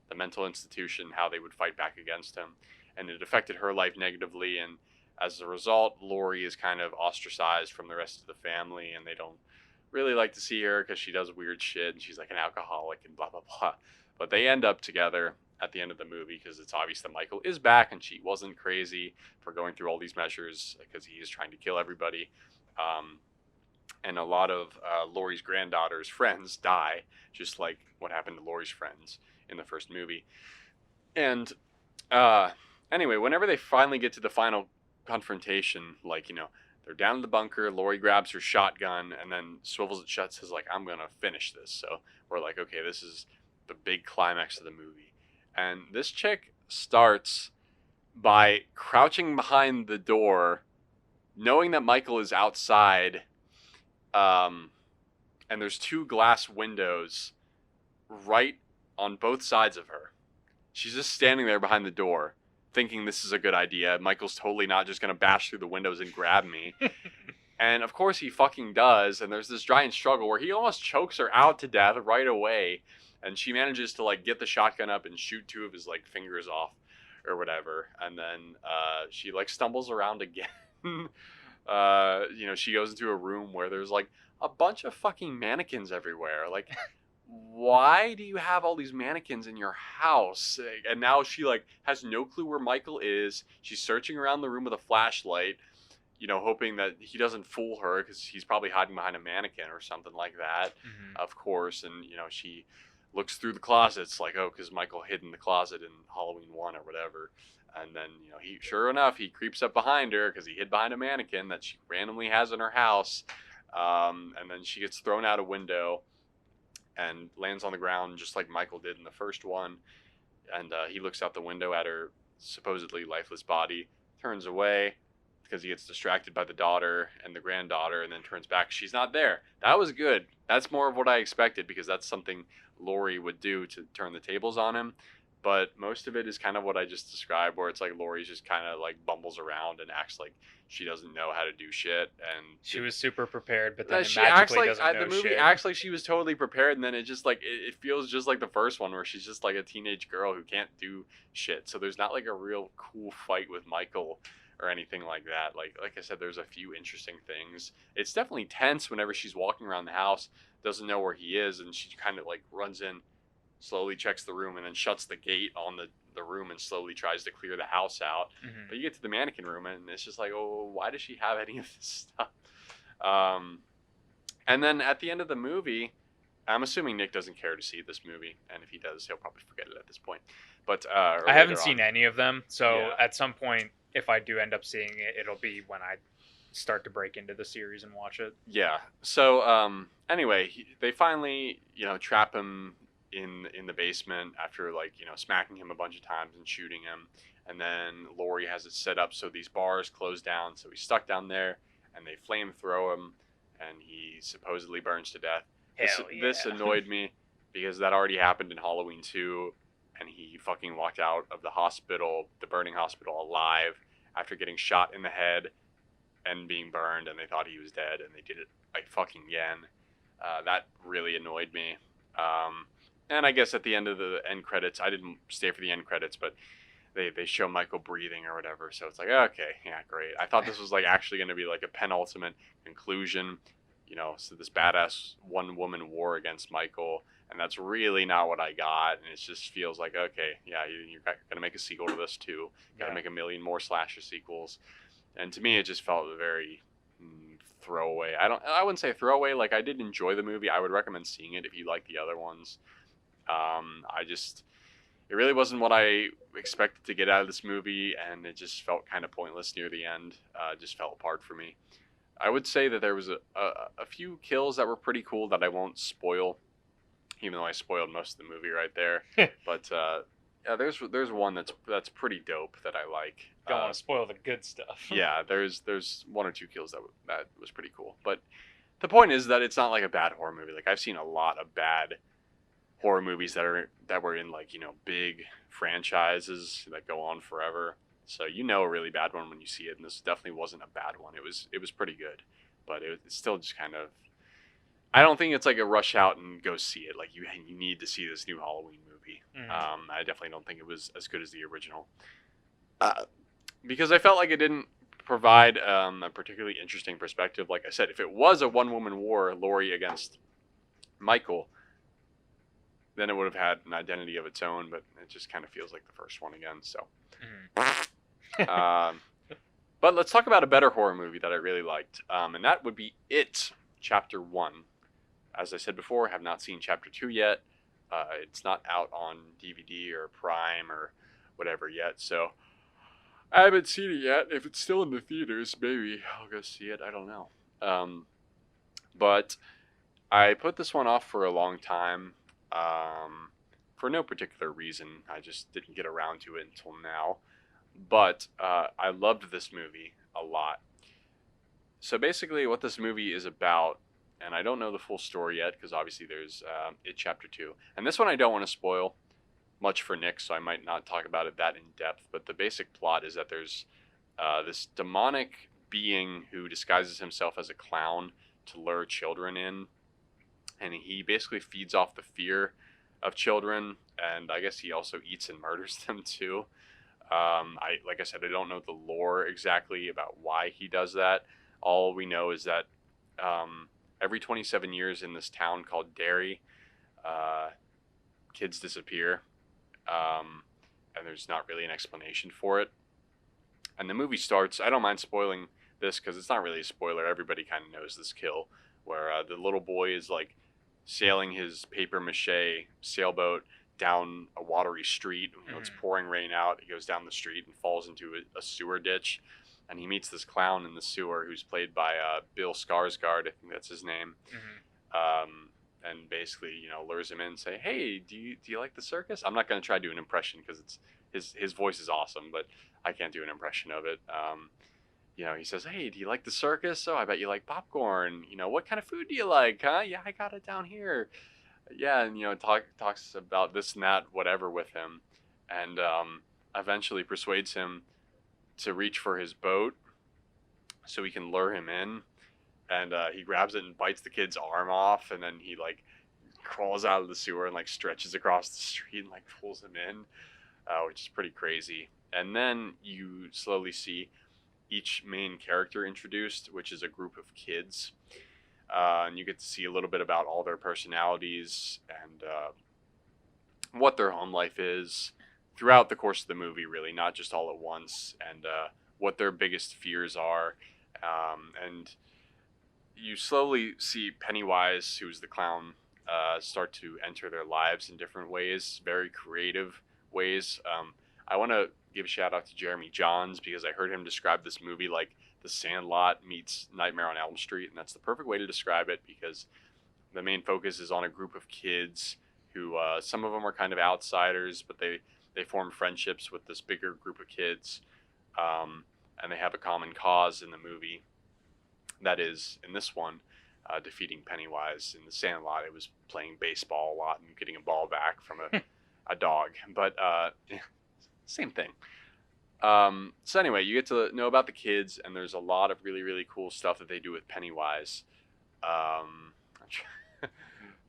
Speaker 2: the mental institution, how they would fight back against him. And it affected her life negatively, and as a result, Laurie is kind of ostracized from the rest of the family, and they don't really like to see her because she does weird shit and she's like an alcoholic and blah blah blah. But they end up together at the end of the movie because it's obvious that Michael is back and she wasn't crazy for going through all these measures because he is trying to kill everybody. And a lot of Laurie's granddaughter's friends die, just like what happened to Laurie's friends in the first movie. And anyway, whenever they finally get to the final confrontation, like, they're down in the bunker, Laurie grabs her shotgun and then swivels it shut, says like, I'm going to finish this. So we're like, okay, this is the big climax of the movie. And this chick starts by crouching behind the door, knowing that Michael is outside, and there's 2 glass windows right on both sides of her. She's just standing there behind the door, thinking this is a good idea. Michael's totally not just going to bash through the windows and grab me. And of course he fucking does, and there's this giant struggle where he almost chokes her out to death right away. And she manages to like get the shotgun up and shoot 2 of his like fingers off or whatever. And then she like stumbles around again. She goes into a room where there's like a bunch of fucking mannequins everywhere. Like, why do you have all these mannequins in your house? And now she like has no clue where Michael is. She's searching around the room with a flashlight, hoping that he doesn't fool her because he's probably hiding behind a mannequin or something like that, of course. And, she looks through the closets like, oh, because Michael hid in the closet in Halloween 1 or whatever. And then, he, sure enough, he creeps up behind her because he hid behind a mannequin that she randomly has in her house. And then she gets thrown out a window and lands on the ground just like Michael did in the first one. And he looks out the window at her supposedly lifeless body, turns away because he gets distracted by the daughter and the granddaughter, and then turns back. She's not there. That was good. That's more of what I expected because that's something Laurie would do to turn the tables on him. but most of it is kind of what I just described, where it's like Laurie's just kind of like bumbles around and acts like she doesn't know how to do shit, and
Speaker 3: She was super prepared, but then it
Speaker 2: she acts
Speaker 3: magically
Speaker 2: like
Speaker 3: doesn't know
Speaker 2: the movie
Speaker 3: shit.
Speaker 2: acts like she was totally prepared, and then it just like it feels just like the first one where she's just like a teenage girl who can't do shit. So there's not like a real cool fight with Michael or anything like that. Like I said, there's a few interesting things. It's definitely tense whenever she's walking around the house, doesn't know where he is, and she kind of like runs in, slowly checks the room, and then shuts the gate on the room and slowly tries to clear the house out.
Speaker 3: Mhm.
Speaker 2: But you get to the mannequin room, and it's just like, oh, why does she have any of this stuff? And then at the end of the movie, I'm assuming Nick doesn't care to see this movie, and if he does, he'll probably forget it at this point. But
Speaker 3: I haven't seen any of them, so
Speaker 2: Yeah.
Speaker 3: at some point, if I do end up seeing it, it'll be when I start to break into the series and watch it.
Speaker 2: Yeah. So anyway, they finally trap him in the basement after like smacking him a bunch of times and shooting him, and then Laurie has it set up so these bars close down, so he's stuck down there, and they flamethrow him, and he supposedly burns to death.
Speaker 3: Hell
Speaker 2: This
Speaker 3: yeah.
Speaker 2: annoyed me because that already happened in Halloween 2, and he fucking walked out of the hospital, the burning hospital, alive after getting shot in the head and being burned, and they thought he was dead, and they did it like fucking again. That really annoyed me. And I guess at the end of the end credits, I didn't stay for the end credits, but they show Michael breathing or whatever, so it's like, okay, yeah, great. I thought this was like actually going to be like a penultimate conclusion, so this badass one-woman war against Michael, and that's really not what I got, and it just feels like, okay, yeah, you're going to make a sequel to this too. Got to
Speaker 3: Yeah.
Speaker 2: make a million more slasher sequels. And to me, it just felt very throwaway. I wouldn't say throwaway. Like, I did enjoy the movie. I would recommend seeing it if you like the other ones. It really wasn't what I expected to get out of this movie, and it just felt kind of pointless near the end. It just fell apart for me. I would say that there was a few kills that were pretty cool that I won't spoil, even though I spoiled most of the movie right there. But yeah, there's one that's pretty dope that I like.
Speaker 3: Don't want to spoil the good stuff.
Speaker 2: Yeah, there's one or two kills that was pretty cool. But the point is that it's not like a bad horror movie. Like, I've seen a lot of bad horror movies that were in like big franchises that go on forever. So a really bad one when you see it, and this definitely wasn't a bad one. It was pretty good, but it's still just kind of. I don't think it's like a rush out and go see it. Like, you need to see this new Halloween movie.
Speaker 3: Mhm.
Speaker 2: I definitely don't think it was as good as the original. Because I felt like it didn't provide a particularly interesting perspective. Like I said, if it was a one-woman war, Laurie against Michael, then it would have had an identity of its own, but it just kind of feels like the first one again. So, but let's talk about a better horror movie that I really liked, and that would be It, Chapter 1. As I said before, I have not seen Chapter 2 yet. It's not out on DVD or Prime or whatever yet, so I haven't seen it yet. If it's still in the theaters, maybe I'll go see it. I don't know. But I put this one off for a long time, for no particular reason. I just didn't get around to it until now. But I loved this movie a lot. So basically what this movie is about, and I don't know the full story yet because obviously there's It Chapter 2. And this one I don't want to spoil much for Nick, so I might not talk about it that in depth. But the basic plot is that there's this demonic being who disguises himself as a clown to lure children in. And he basically feeds off the fear of children, and I guess he also eats and murders them too. Like I said, I don't know the lore exactly about why he does that. All we know is that every 27 years in this town called Derry, kids disappear, and there's not really an explanation for it. And the movie starts, I don't mind spoiling this because it's not really a spoiler. Everybody kind of knows this kill, where the little boy is like sailing his paper mache sailboat down a watery street. It's pouring rain out. He goes down the street and falls into a sewer ditch, and he meets this clown in the sewer who's played by Bill Skarsgård. I think that's his name. And basically, lures him in and say, "Hey, do you like the circus?" I'm not going to try to do an impression because it's his voice is awesome, but I can't do an impression of it. He says, "Hey, do you like the circus? Oh, I bet you like popcorn. What kind of food do you like, huh? Yeah, I got it down here." Yeah, and talks about this and that, whatever with him. and eventually persuades him to reach for his boat so he can lure him in. And he grabs it and bites the kid's arm off, and then he like crawls out of the sewer and like stretches across the street and like pulls him in, which is pretty crazy. And then you slowly see each main character introduced, which is a group of kids, and you get to see a little bit about all their personalities and what their home life is throughout the course of the movie, really, not just all at once, and what their biggest fears are. And you slowly see Pennywise, who's the clown, start to enter their lives in different ways, very creative ways. I want to give a shout out to Jeremy Johns because I heard him describe this movie like The Sandlot meets Nightmare on Elm Street, and that's the perfect way to describe it because the main focus is on a group of kids who some of them are kind of outsiders, but they form friendships with this bigger group of kids, and they have a common cause in the movie. That is, in this one, defeating Pennywise. In The Sandlot, it was playing baseball a lot and getting a ball back from a dog. But same thing. So anyway, you get to know about the kids, and there's a lot of really, really cool stuff that they do with Pennywise. I'm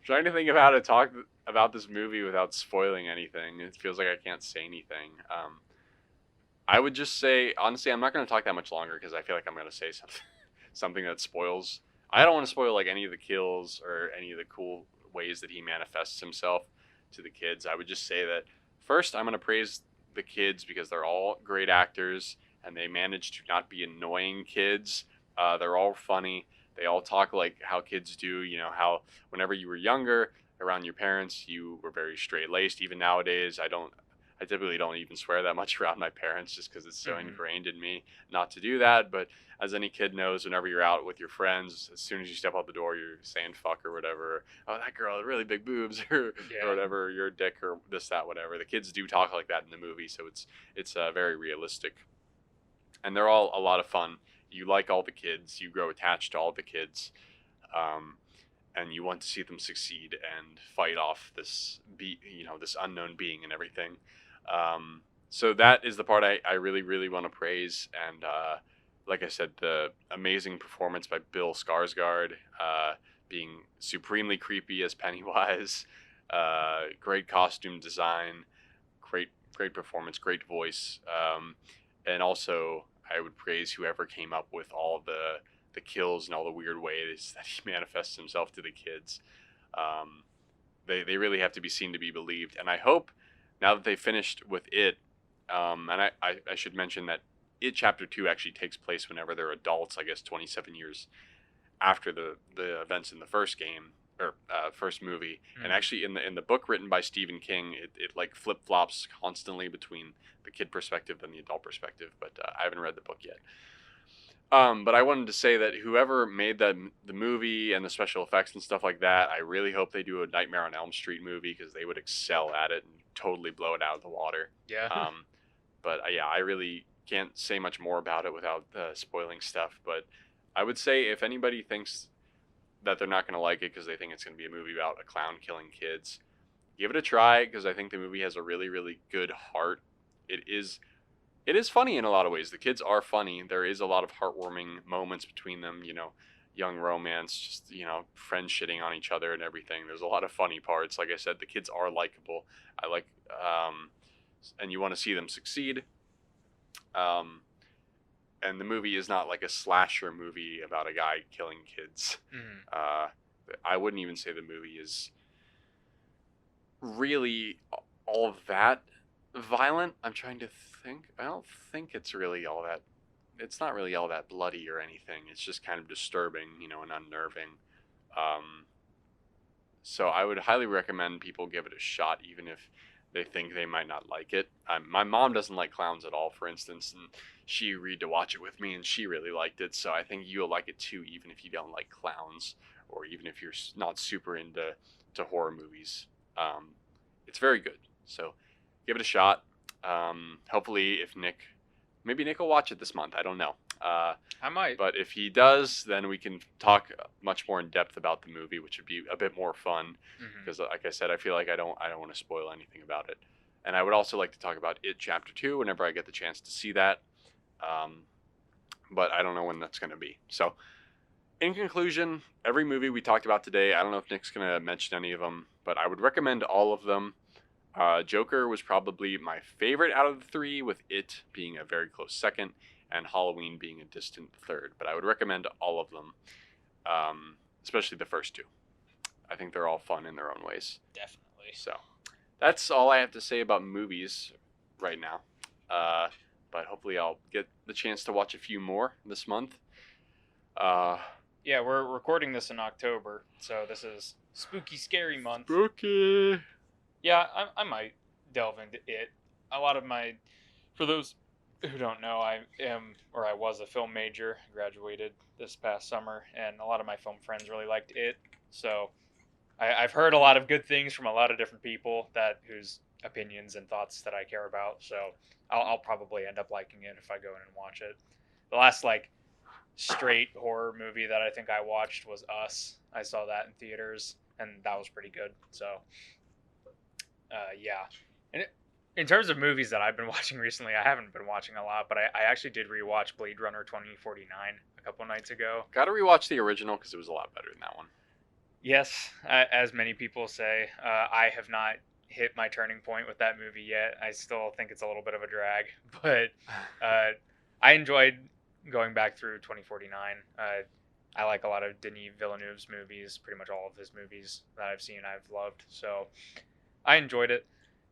Speaker 2: trying to think of how to talk about this movie without spoiling anything. It feels like I can't say anything. I would just say, honestly, I'm not going to talk that much longer because I feel like I'm going to say something that spoils. I don't want to spoil like any of the kills or any of the cool ways that he manifests himself to the kids. I would just say that first, I'm going to praise the kids because they're all great actors and they manage to not be annoying kids. They're all funny. They all talk like how kids do. You know, how whenever you were younger around your parents, you were very straight-laced. Even nowadays, I typically don't even swear that much around my parents just because it's so ingrained in me not to do that. But as any kid knows, whenever you're out with your friends, as soon as you step out the door, you're saying fuck or whatever. Oh, that girl has really big boobs or whatever. You're a dick or this, that, whatever. The kids do talk like that in the movie, so it's very realistic. And they're all a lot of fun. You like all the kids. You grow attached to all the kids. And you want to see them succeed and fight off this unknown being and everything. So that is the part I really, really want to praise. And like I said, the amazing performance by Bill Skarsgård, being supremely creepy as Pennywise, great costume design, great performance, great voice. And also, I would praise whoever came up with all the kills and all the weird ways that he manifests himself to the kids. They really have to be seen to be believed. And I hope now that they finished with it, and I should mention that It Chapter 2 actually takes place whenever they're adults, I guess 27 years after the events in the first game, or first movie. And actually in the book written by Stephen King, it like flip-flops constantly between the kid perspective and the adult perspective, but I haven't read the book yet. But I wanted to say that whoever made the movie and the special effects and stuff like that, I really hope they do a Nightmare on Elm Street movie because they would excel at it and totally blow it out of the water.
Speaker 3: Yeah.
Speaker 2: But yeah, I really can't say much more about it without spoiling stuff. But I would say if anybody thinks that they're not going to like it because they think it's going to be a movie about a clown killing kids, give it a try because I think the movie has a really, really good heart. It is funny in a lot of ways. The kids are funny. There is a lot of heartwarming moments between them, young romance, just, friends shitting on each other and everything. There's a lot of funny parts. Like I said, the kids are likable. And you want to see them succeed. And the movie is not like a slasher movie about a guy killing kids. I wouldn't even say the movie is really all that violent. I'm trying to think. I don't think it's really all that. It's not really all that bloody or anything. It's just kind of disturbing, and unnerving. So I would highly recommend people give it a shot, even if they think they might not like it. My mom doesn't like clowns at all, for instance, and she agreed to watch it with me, and she really liked it. So I think you'll like it too, even if you don't like clowns, or even if you're not super into horror movies. It's very good. So give it a shot. Hopefully, maybe Nick will watch it this month. I don't know.
Speaker 3: I might.
Speaker 2: But if he does, then we can talk much more in depth about the movie, which would be a bit more fun. Because, like I said, I feel like I don't want to spoil anything about it. And I would also like to talk about It Chapter 2 whenever I get the chance to see that. But I don't know when that's going to be. So, in conclusion, every movie we talked about today, I don't know if Nick's going to mention any of them, but I would recommend all of them. Joker was probably my favorite out of the three, with It being a very close second and Halloween being a distant third. But I would recommend all of them, especially the first two. I think they're all fun in their own ways.
Speaker 3: Definitely.
Speaker 2: So that's all I have to say about movies right now. But hopefully I'll get the chance to watch a few more this month.
Speaker 3: Yeah, we're recording this in October, so this is spooky, scary month.
Speaker 2: Spooky.
Speaker 3: Yeah, I might delve into it. A lot of for those who don't know, I was a film major, graduated this past summer, and a lot of my film friends really liked it. So I've heard a lot of good things from a lot of different people whose opinions and thoughts that I care about. So I'll probably end up liking it if I go in and watch it. The last straight horror movie that I think I watched was Us. I saw that in theaters, and that was pretty good. So yeah. And in terms of movies that I've been watching recently, I haven't been watching a lot, but I actually did rewatch Blade Runner 2049 a couple nights ago.
Speaker 2: Gotta rewatch the original because it was a lot better than that one.
Speaker 3: Yes, as many people say, I have not hit my turning point with that movie yet. I still think it's a little bit of a drag, but I enjoyed going back through 2049. I like a lot of Denis Villeneuve's movies. Pretty much all of his movies that I've seen, I've loved. So I enjoyed it,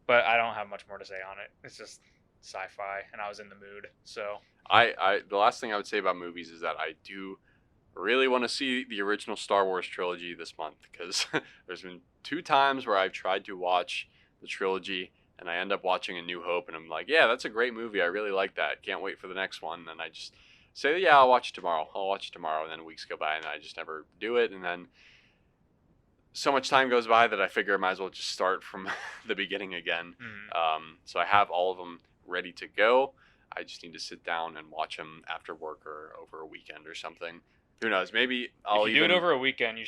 Speaker 3: but I don't have much more to say on it. It's just sci-fi, and I was in the mood. So
Speaker 2: the last thing I would say about movies is that I do really want to see the original Star Wars trilogy this month, because there's been 2 times where I've tried to watch the trilogy and I end up watching A New Hope and I'm like, yeah, that's a great movie. I really like that. Can't wait for the next one. And I just say, yeah, I'll watch it tomorrow. And then weeks go by and I just never do it. And then so much time goes by that I figure I might as well just start from the beginning again. So I have all of them ready to go. I just need to sit down and watch them after work or over a weekend or something. Who knows? Maybe I'll
Speaker 3: if you do it over a weekend, we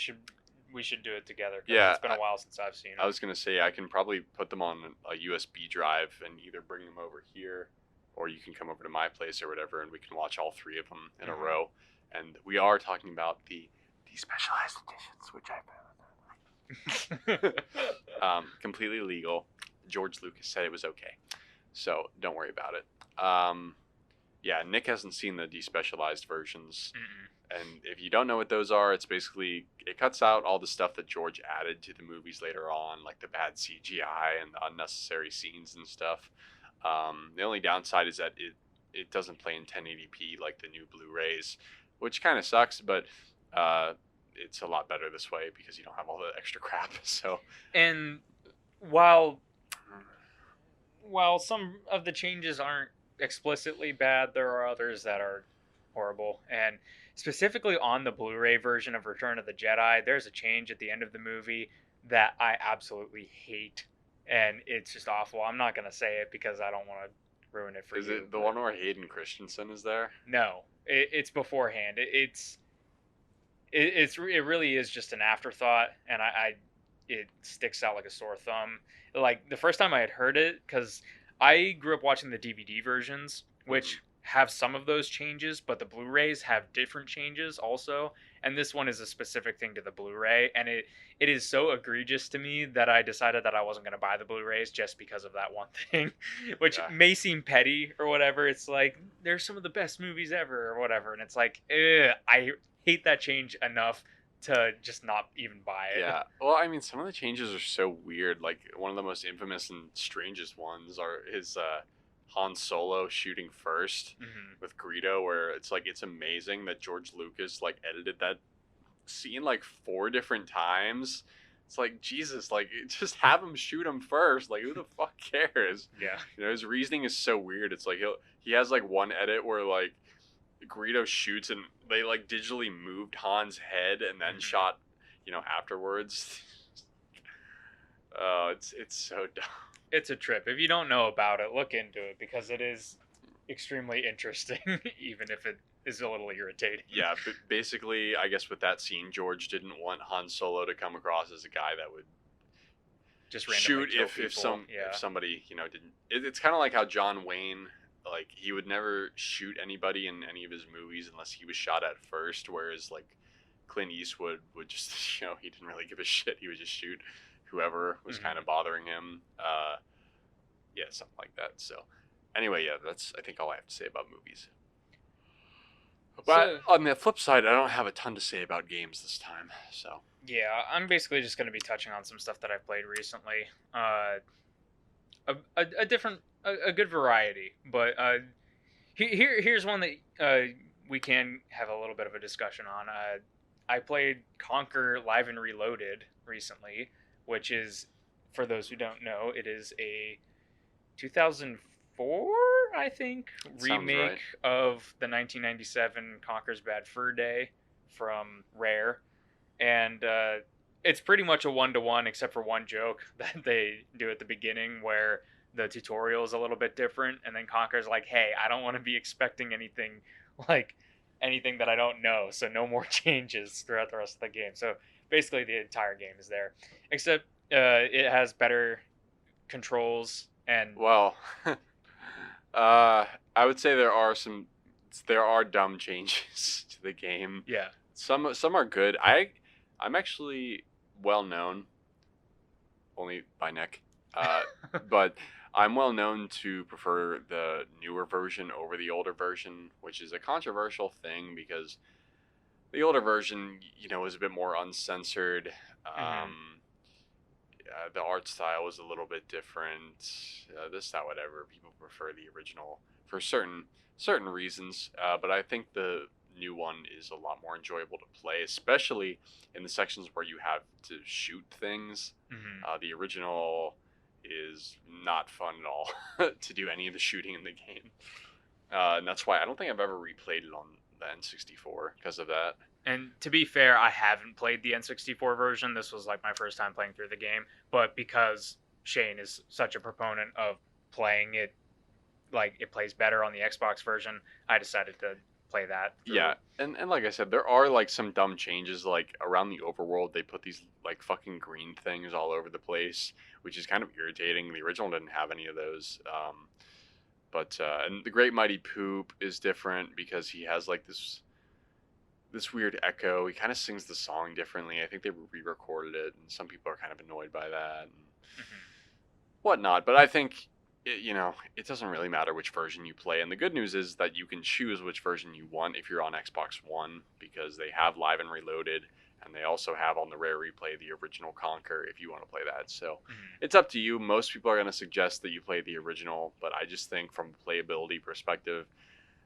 Speaker 3: should do it together. 'Cause
Speaker 2: Yeah,
Speaker 3: it's been a while since I've seen it.
Speaker 2: I was gonna say I can probably put them on a USB drive and either bring them over here, or you can come over to my place or whatever, and we can watch all 3 of them in a row. And we are talking about the specialized editions, which I completely legal. George Lucas said it was okay, so don't worry about it. Yeah, Nick hasn't seen the despecialized versions. And if you don't know what those are, it's basically, it cuts out all the stuff that George added to the movies later on, like the bad CGI and the unnecessary scenes and stuff. The only downside is that it doesn't play in 1080p like the new Blu-rays, which kind of sucks, but it's a lot better this way because you don't have all the extra crap. So,
Speaker 3: and while some of the changes aren't explicitly bad, there are others that are horrible. And specifically on the Blu-ray version of Return of the Jedi, there's a change at the end of the movie that I absolutely hate, and it's just awful. I'm not gonna say it because I don't want to ruin it for you.
Speaker 2: Is it the one where Hayden Christensen is there?
Speaker 3: No, it's beforehand. It really is just an afterthought, and it sticks out like a sore thumb. Like the first time I had heard it, because I grew up watching the DVD versions, which have some of those changes, but the Blu-rays have different changes also, and this one is a specific thing to the Blu-ray, and it is so egregious to me that I decided that I wasn't going to buy the Blu-rays just because of that one thing, which may seem petty or whatever. It's like, they're some of the best movies ever or whatever, and it's like, I hate that change enough to just not even buy it.
Speaker 2: Yeah. Well, I mean, some of the changes are so weird. Like, one of the most infamous and strangest ones are his Han Solo shooting first with Greedo, where it's like, it's amazing that George Lucas like edited that scene like 4 different times. It's like, Jesus, like, just have him shoot him first. Like, who the fuck cares?
Speaker 3: Yeah.
Speaker 2: You know, his reasoning is so weird. It's like he has like one edit where like Greedo shoots and they like digitally moved Han's head and then shot, you know, afterwards. It's so dumb.
Speaker 3: It's a trip. If you don't know about it, look into it because it is extremely interesting, even if it is a little irritating.
Speaker 2: Yeah, but basically, I guess with that scene, George didn't want Han Solo to come across as a guy that would
Speaker 3: just randomly
Speaker 2: shoot
Speaker 3: kill
Speaker 2: if
Speaker 3: people. Yeah.
Speaker 2: if somebody didn't. It's kind of like how John Wayne, like, he would never shoot anybody in any of his movies unless he was shot at first, whereas like Clint Eastwood would just he didn't really give a shit. He would just shoot whoever was kind of bothering him. Yeah, something like that. So anyway, yeah, that's I think all I have to say about movies. But on the flip side, I don't have a ton to say about games this time. So
Speaker 3: Yeah, I'm basically just going to be touching on some stuff that I've played recently. A different, a good variety. But here's one that we can have a little bit of a discussion on. I played Conquer Live and Reloaded recently, which is, for those who don't know, it is a 2004, I think, remake
Speaker 2: right.
Speaker 3: of the 1997 Conker's Bad Fur Day from Rare. And it's pretty much a one-to-one, except for one joke that they do at the beginning where the tutorial is a little bit different, and then Conker's like, hey, I don't want to be expecting anything like anything that I don't know, so no more changes throughout the rest of the game. So basically the entire game is there, except it has better controls and
Speaker 2: well, I would say there are dumb changes to the game.
Speaker 3: yeah.
Speaker 2: Some are good. I'm actually well known, only by Nick, but I'm well known to prefer the newer version over the older version, which is a controversial thing because the older version, is a bit more uncensored. The art style was a little bit different. This, that, whatever. People prefer the original for certain reasons, but I think the new one is a lot more enjoyable to play, especially in the sections where you have to shoot things. The original is not fun at all to do any of the shooting in the game, and that's why I don't think I've ever replayed it on the N64 because of that.
Speaker 3: And to be fair, I haven't played the N64 version. This was like my first time playing through the game. But because Shane is such a proponent of playing it, like it plays better on the Xbox version, I decided to play that through.
Speaker 2: Yeah, and like I said, there are like some dumb changes, like around the overworld. They put these like fucking green things all over the place, which is kind of irritating. The original didn't have any of those. But and the Great Mighty Poop is different because he has like this weird echo. He kind of sings the song differently. I think they re-recorded it, and some people are kind of annoyed by that and whatnot. But I think it doesn't really matter which version you play. And the good news is that you can choose which version you want if you're on Xbox One, because they have Live and Reloaded, and they also have on the Rare Replay the original Conquer if you want to play that. So it's up to you. Most people are going to suggest that you play the original, but I just think from a playability perspective,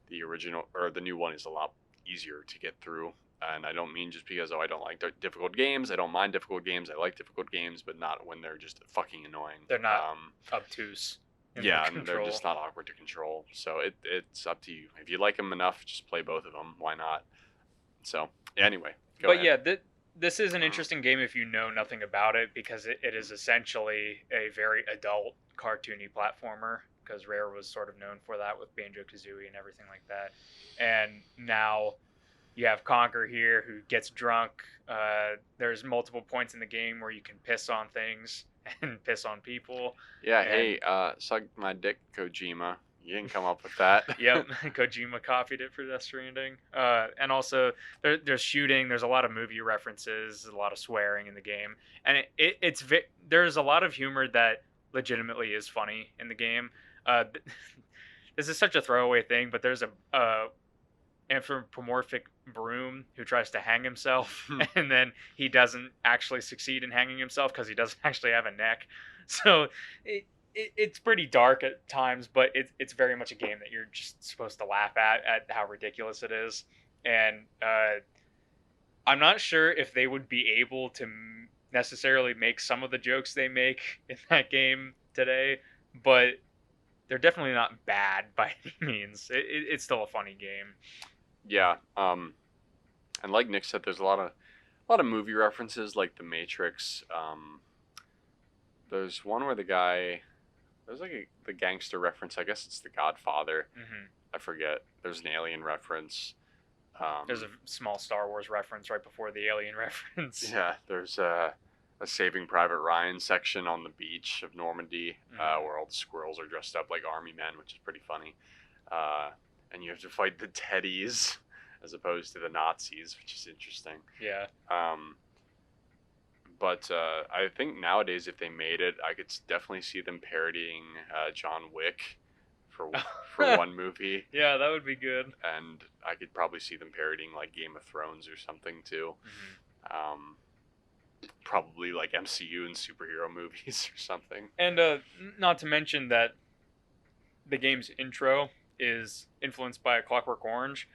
Speaker 2: the original or the new one is a lot easier to get through. And I don't mean just because I don't like difficult games. I don't mind difficult games. I like difficult games, but not when they're just fucking annoying.
Speaker 3: They're not obtuse.
Speaker 2: Yeah, and they're just not awkward to control. So it's up to you. If you like them enough, just play both of them. Why not? So anyway, go ahead.
Speaker 3: Yeah, this is an interesting game if you know nothing about it, because it is essentially a very adult, cartoony platformer, because Rare was sort of known for that with Banjo-Kazooie and everything like that. And now you have Conker here, who gets drunk. There's multiple points in the game where you can piss on things and piss on people.
Speaker 2: Yeah, hey, suck my dick, Kojima. You didn't come up with that.
Speaker 3: Yep, Kojima copied it for Death Stranding. And also, there's shooting. There's a lot of movie references, a lot of swearing in the game, and there's a lot of humor that legitimately is funny in the game. This is such a throwaway thing, but there's a anthropomorphic broom who tries to hang himself, and then he doesn't actually succeed in hanging himself because he doesn't actually have a neck. So it's pretty dark at times, but it's very much a game that you're just supposed to laugh at how ridiculous it is. And I'm not sure if they would be able to necessarily make some of the jokes they make in that game today, but they're definitely not bad by any means. It's still a funny game.
Speaker 2: Yeah, and like Nick said, there's a lot of movie references, like The Matrix. There's one where there's like the gangster reference. I guess it's The Godfather. I forget. There's an alien reference.
Speaker 3: There's a small Star Wars reference right before the alien reference.
Speaker 2: Yeah, there's a a Saving Private Ryan section on the beach of Normandy,
Speaker 3: Mhm.
Speaker 2: where all the squirrels are dressed up like army men, which is pretty funny. And you have to fight the Teddies as opposed to the Nazis, which is interesting.
Speaker 3: Yeah.
Speaker 2: Um, but I think nowadays, if they made it, I could definitely see them parodying John Wick for for one movie,
Speaker 3: Yeah, that would be good.
Speaker 2: and I could probably see them parodying like Game of Thrones or something too.
Speaker 3: Mhm.
Speaker 2: Um, Probably like MCU and superhero movies or something.
Speaker 3: And not to mention that the game's intro is influenced by A Clockwork Orange,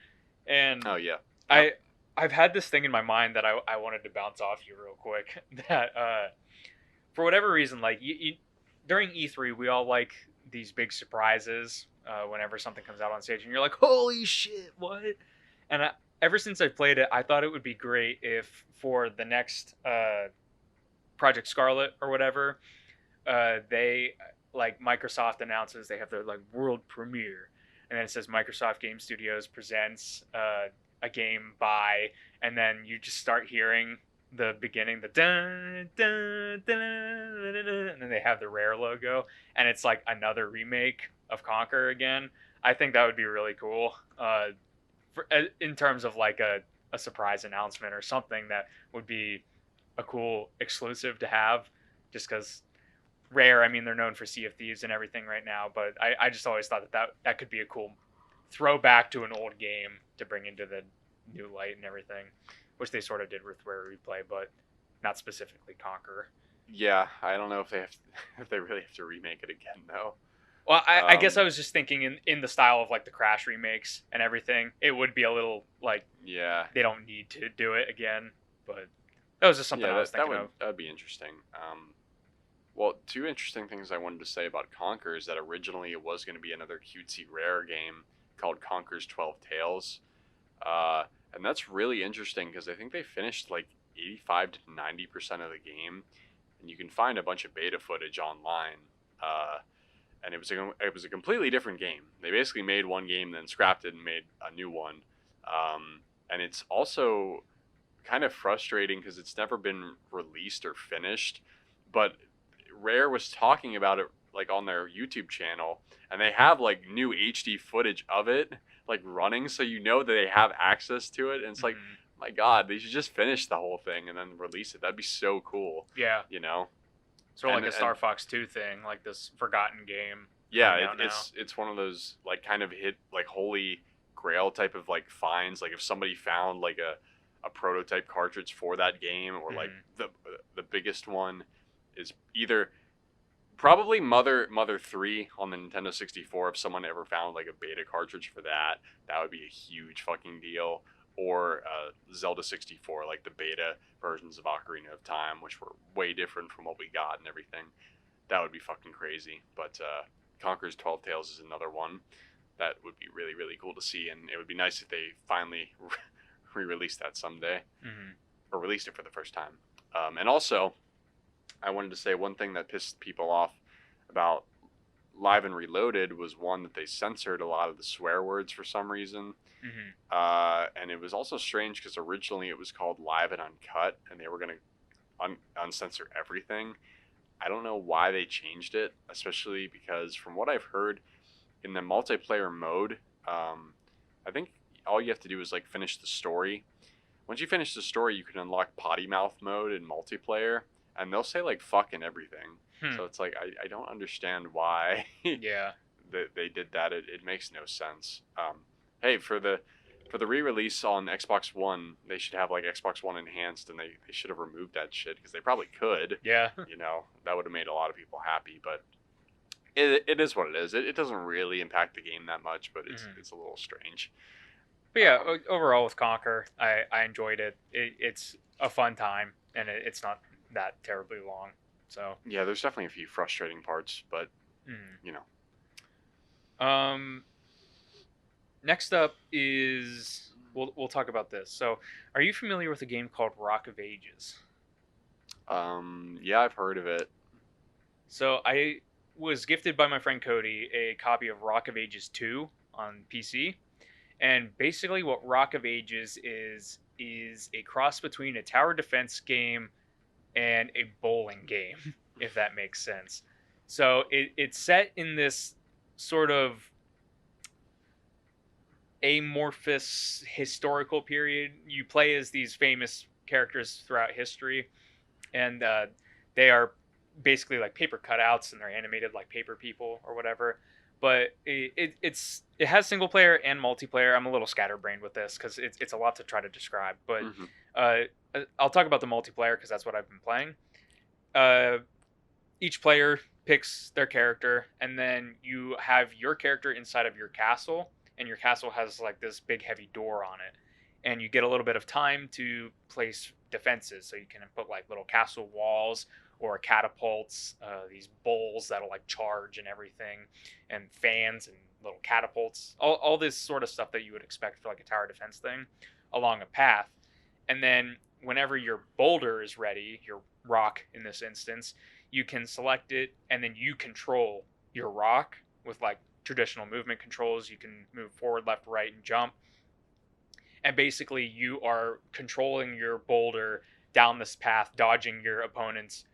Speaker 3: and
Speaker 2: Oh yeah,
Speaker 3: I've had this thing in my mind that I wanted to bounce off you real quick. That for whatever reason, like during E3, we all like these big surprises whenever something comes out on stage, and you're like, "Holy shit, what?" And ever since I played it, I thought it would be great if for the next Project Scarlet or whatever, they like Microsoft announces they have their like world premiere, and then it says Microsoft Game Studios presents a game by, and then you just start hearing the beginning, the dun dun dun, dun, dun, and then they have the Rare logo, and it's like another remake of Conquer again. I think that would be really cool. In terms of like a surprise announcement or something that would be a cool exclusive to have, just because Rare, I mean, they're known for Sea of Thieves and everything right now, but I just always thought that could be a cool throwback to an old game to bring into the new light and everything, which they sort of did with Rare Replay, but not specifically Conquer.
Speaker 2: yeah. I don't know if they have if they really have to remake it again though.
Speaker 3: Well, I guess I
Speaker 2: Um,
Speaker 3: was just thinking in the style of like the Crash remakes and everything, it would be a little like
Speaker 2: Yeah,
Speaker 3: they don't need to do it again, but that was just something
Speaker 2: yeah.
Speaker 3: I was
Speaker 2: That
Speaker 3: thinking
Speaker 2: would
Speaker 3: of.
Speaker 2: that would be interesting. Well, two interesting things I wanted to say about Conquer is that originally it was going to be another cutesy Rare game called Conquer's 12 Tales. And that's really interesting because I think they finished like 85 to 90% of the game, and you can find a bunch of beta footage online. And it was a completely different game. They basically made one game, then scrapped it and made a new one. And it's also kind of frustrating because it's never been released or finished. But Rare was talking about it like on their YouTube channel, and they have like new HD footage of it like running, so you know that they have access to it. And it's like,
Speaker 3: Mhm.
Speaker 2: my God, they should just finish the whole thing and then release it. That'd be so cool,
Speaker 3: Yeah,
Speaker 2: you know?
Speaker 3: sort of
Speaker 2: And
Speaker 3: like a
Speaker 2: and
Speaker 3: Star Fox 2 thing, like this forgotten game
Speaker 2: yeah,
Speaker 3: coming out now.
Speaker 2: it's one of those like kind of hit like holy grail type of like finds. Like if somebody found like a prototype cartridge for that game, or like
Speaker 3: Mhm.
Speaker 2: the biggest one is either probably Mother 3 on the Nintendo 64. If someone ever found like a beta cartridge for that, that would be a huge fucking deal. Or Zelda 64, like the beta versions of Ocarina of Time, which were way different from what we got and everything. That would be fucking crazy. But Conquer's 12 Tales is another one that would be really, really cool to see. And it would be nice if they finally re-released that someday,
Speaker 3: Mhm.
Speaker 2: or released it for the first time. And also, I wanted to say one thing that pissed people off about Live and Reloaded was one that they censored a lot of the swear words for some reason.
Speaker 3: Mhm.
Speaker 2: And it was also strange because originally it was called Live and Uncut, and they were going to uncensor everything. I don't know why they changed it, especially because from what I've heard in the multiplayer mode, I think all you have to do is like finish the story. Once you finish the story, you can unlock potty mouth mode in multiplayer, and they'll say like fuck and everything.
Speaker 3: Hmm.
Speaker 2: So it's like I don't understand why
Speaker 3: Yeah.
Speaker 2: they did that. It makes no sense. Hey, for the re-release on Xbox One, they should have like Xbox One enhanced, and they should have removed that shit because they probably could.
Speaker 3: Yeah.
Speaker 2: You know, that would have made a lot of people happy, but it is what it is. It doesn't really impact the game that much, but
Speaker 3: Mhm.
Speaker 2: it's a little strange.
Speaker 3: But yeah,
Speaker 2: Um,
Speaker 3: overall with Conquer, I enjoyed it. It's a fun time, and it's not that terribly long. So,
Speaker 2: Yeah, there's definitely a few frustrating parts, but you know,
Speaker 3: next up is we'll talk about this. So, are you familiar with a game called Rock of Ages?
Speaker 2: yeah, I've heard of it.
Speaker 3: So, I was gifted by my friend Cody a copy of Rock of Ages 2 on PC. And basically, what Rock of Ages is a cross between a tower defense game, and a bowling game, if that makes sense. So it's set in this sort of amorphous historical period. You play as these famous characters throughout history, and they are basically like paper cutouts, and they're animated like paper people or whatever. But it has single player and multiplayer. I'm a little scatterbrained with this because it's a lot to try to describe. But I'll talk about the multiplayer because that's what I've been playing. Each player picks their character, and then you have your character inside of your castle, and your castle has like this big heavy door on it, and you get a little bit of time to place defenses. So you can put like little castle walls or catapults, these bowls that'll like charge and everything, and fans and little catapults, all this sort of stuff that you would expect for like a tower defense thing along a path. And then whenever your boulder is ready, your rock in this instance, you can select it, and then you control your rock with like traditional movement controls. You can move forward, left, right, and jump. And basically you are controlling your boulder down this path, dodging your opponent's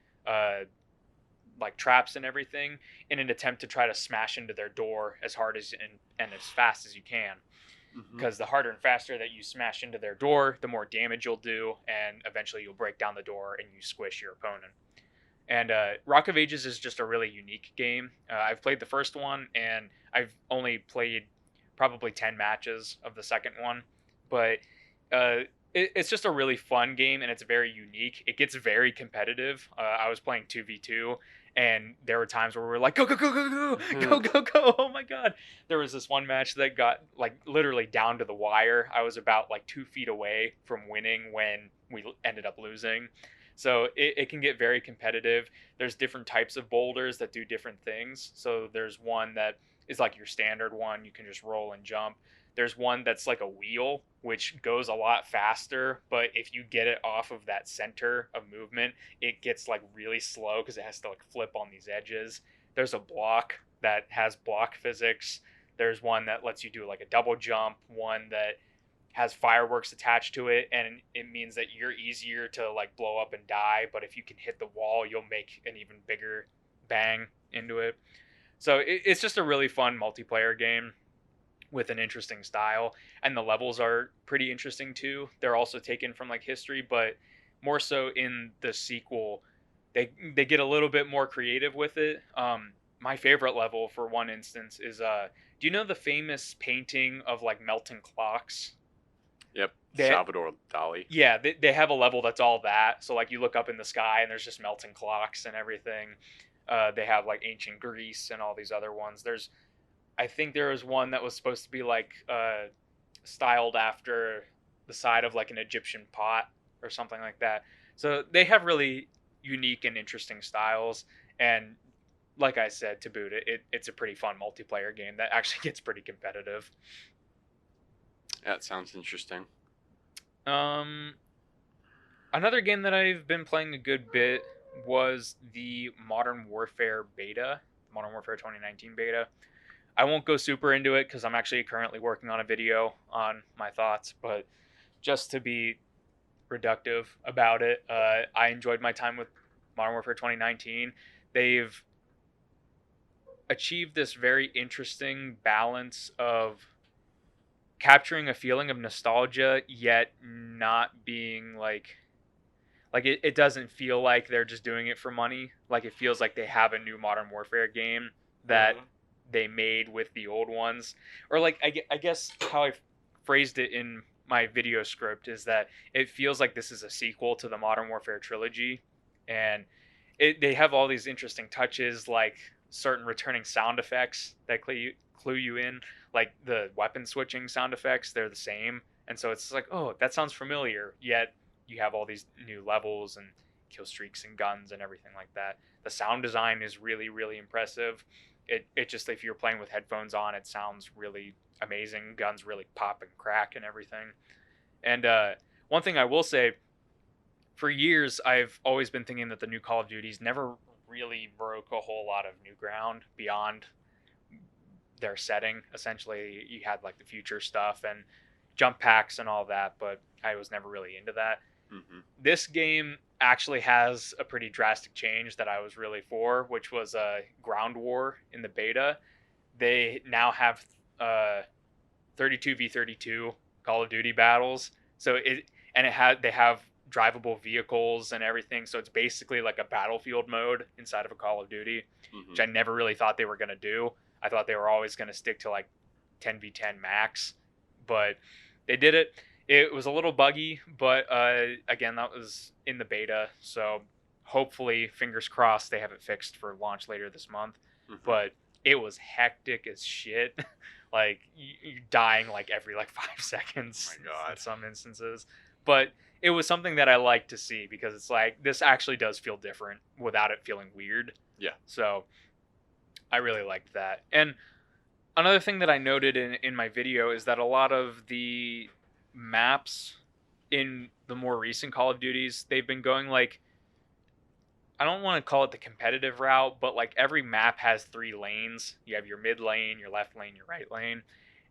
Speaker 3: like traps and everything in an attempt to try to smash into their door as hard as and as fast as you can. Because the harder and faster that you smash into their door, the more damage you'll do, and eventually you'll break down the door and you squish your opponent. And Rock of Ages is just a really unique game. I've played the first one, and I've only played probably 10 matches of the second one. But it's just a really fun game, and it's very unique. It gets very competitive. I was playing 2v2, and there were times where we were like, go, go, go, go, go, go, go, go. Oh my God. There was this one match that got like literally down to the wire. I was about like 2 feet away from winning when we ended up losing. So it can get very competitive. There's different types of boulders that do different things. So there's one that is like your standard one. You can just roll and jump. There's one that's like a wheel, which goes a lot faster, but if you get it off of that center of movement, it gets like really slow because it has to like flip on these edges. There's a block that has block physics. There's one that lets you do like a double jump, one that has fireworks attached to it, and it means that you're easier to like blow up and die, but if you can hit the wall, you'll make an even bigger bang into it. So it's just a really fun multiplayer game with an interesting style, and the levels are pretty interesting too. They're also taken from like history, but more so in the sequel, they get a little bit more creative with it. My favorite level, for one instance, is do you know the famous painting of like melting clocks?
Speaker 2: Yep, Salvador Dali.
Speaker 3: Yeah, they have a level that's all that. So like you look up in the sky and there's just melting clocks and everything. They have like ancient Greece and all these other ones. I think there was one that was supposed to be like styled after the side of like an Egyptian pot or something like that. So they have really unique and interesting styles. And like I said, to boot, it's a pretty fun multiplayer game that actually gets pretty competitive.
Speaker 2: That sounds interesting.
Speaker 3: Another game that I've been playing a good bit was the Modern Warfare beta, Modern Warfare 2019 beta. I won't go super into it because I'm actually currently working on a video on my thoughts, but just to be reductive about it, I enjoyed my time with Modern Warfare 2019. They've achieved this very interesting balance of capturing a feeling of nostalgia, yet not being like it doesn't feel like they're just doing it for money. Like it feels like they have a new Modern Warfare game that they made with the old ones. Or like I guess how I phrased it in my video script is that it feels like this is a sequel to the Modern Warfare trilogy, and they have all these interesting touches, like certain returning sound effects that clue you in, like the weapon switching sound effects. They're the same, and so it's like, oh, that sounds familiar, yet you have all these new levels and kill streaks and guns and everything like that. The sound design is really, really impressive. It just, if you're playing with headphones on, it sounds really amazing. Guns really pop and crack and everything. And one thing I will say, for years I've always been thinking that the new Call of Duties never really broke a whole lot of new ground beyond their setting. Essentially, you had like the future stuff and jump packs and all that, but I was never really into that. This game actually has a pretty drastic change that I was really for, which was Ground War in the beta. They now have 32v32 Call of Duty battles. So they have drivable vehicles and everything. So it's basically like a battlefield mode inside of a Call of Duty, which I never really thought they were going to do. I thought they were always going to stick to like 10v10 max, but they did it. It was a little buggy, but again, that was in the beta. So hopefully, fingers crossed, they have it fixed for launch later this month. But it was hectic as shit. Like you're dying like every like 5 seconds in some instances. But it was something that I like to see because it's like this actually does feel different without it feeling weird.
Speaker 2: Yeah.
Speaker 3: So I really liked that. And another thing that I noted in my video is that a lot of the maps in the more recent Call of Duties, they've been going like, I don't want to call it the competitive route, but like every map has 3 lanes. You have your mid lane, your left lane, your right lane.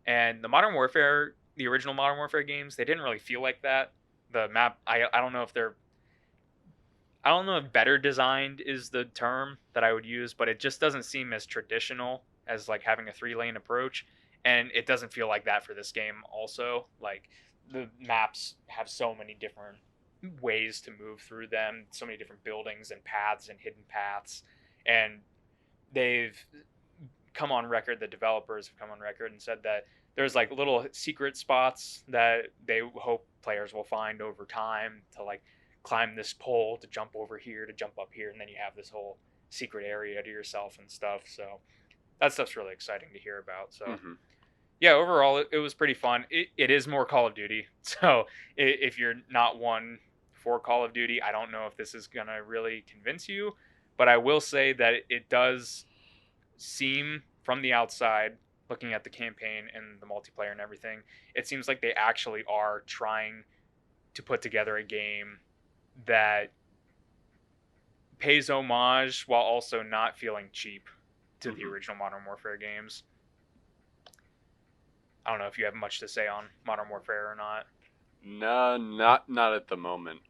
Speaker 3: And the original Modern Warfare games, they didn't really feel like that. The map, I don't know if better designed is the term that I would use, but it just doesn't seem as traditional as like having a 3-lane approach. And it doesn't feel like that for this game also. Like the maps have so many different ways to move through them, so many different buildings and paths and hidden paths. And they've come on record, the developers have come on record and said that there's like little secret spots that they hope players will find over time to like climb this pole, to jump over here, to jump up here, and then you have this whole secret area to yourself and stuff. So that stuff's really exciting to hear about. So yeah, overall it was pretty fun. It is more Call of Duty. So if you're not one for Call of Duty, I don't know if this is gonna really convince you, but I will say that it does seem from the outside, looking at the campaign and the multiplayer and everything, it seems like they actually are trying to put together a game that pays homage while also not feeling cheap to the original Modern Warfare games. I don't know if you have much to say on Modern Warfare or not.
Speaker 2: No, not at the moment.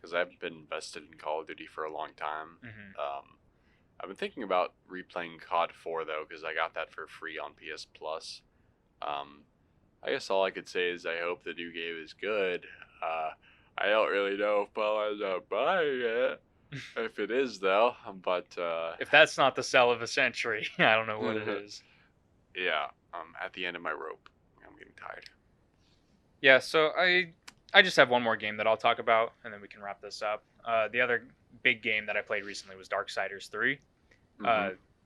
Speaker 2: Because I've been invested in Call of Duty for a long time. I've been thinking about replaying COD 4 though, because I got that for free on PS Plus. I guess all I could say is I hope the new game is good. I don't really know if I'll end up buying it. If it is though, but
Speaker 3: if that's not the sell of a century, I don't know what it is.
Speaker 2: Yeah, I'm at the end of my rope. I'm getting tired.
Speaker 3: Yeah, so I just have one more game that I'll talk about, and then we can wrap this up. The other big game that I played recently was Darksiders 3.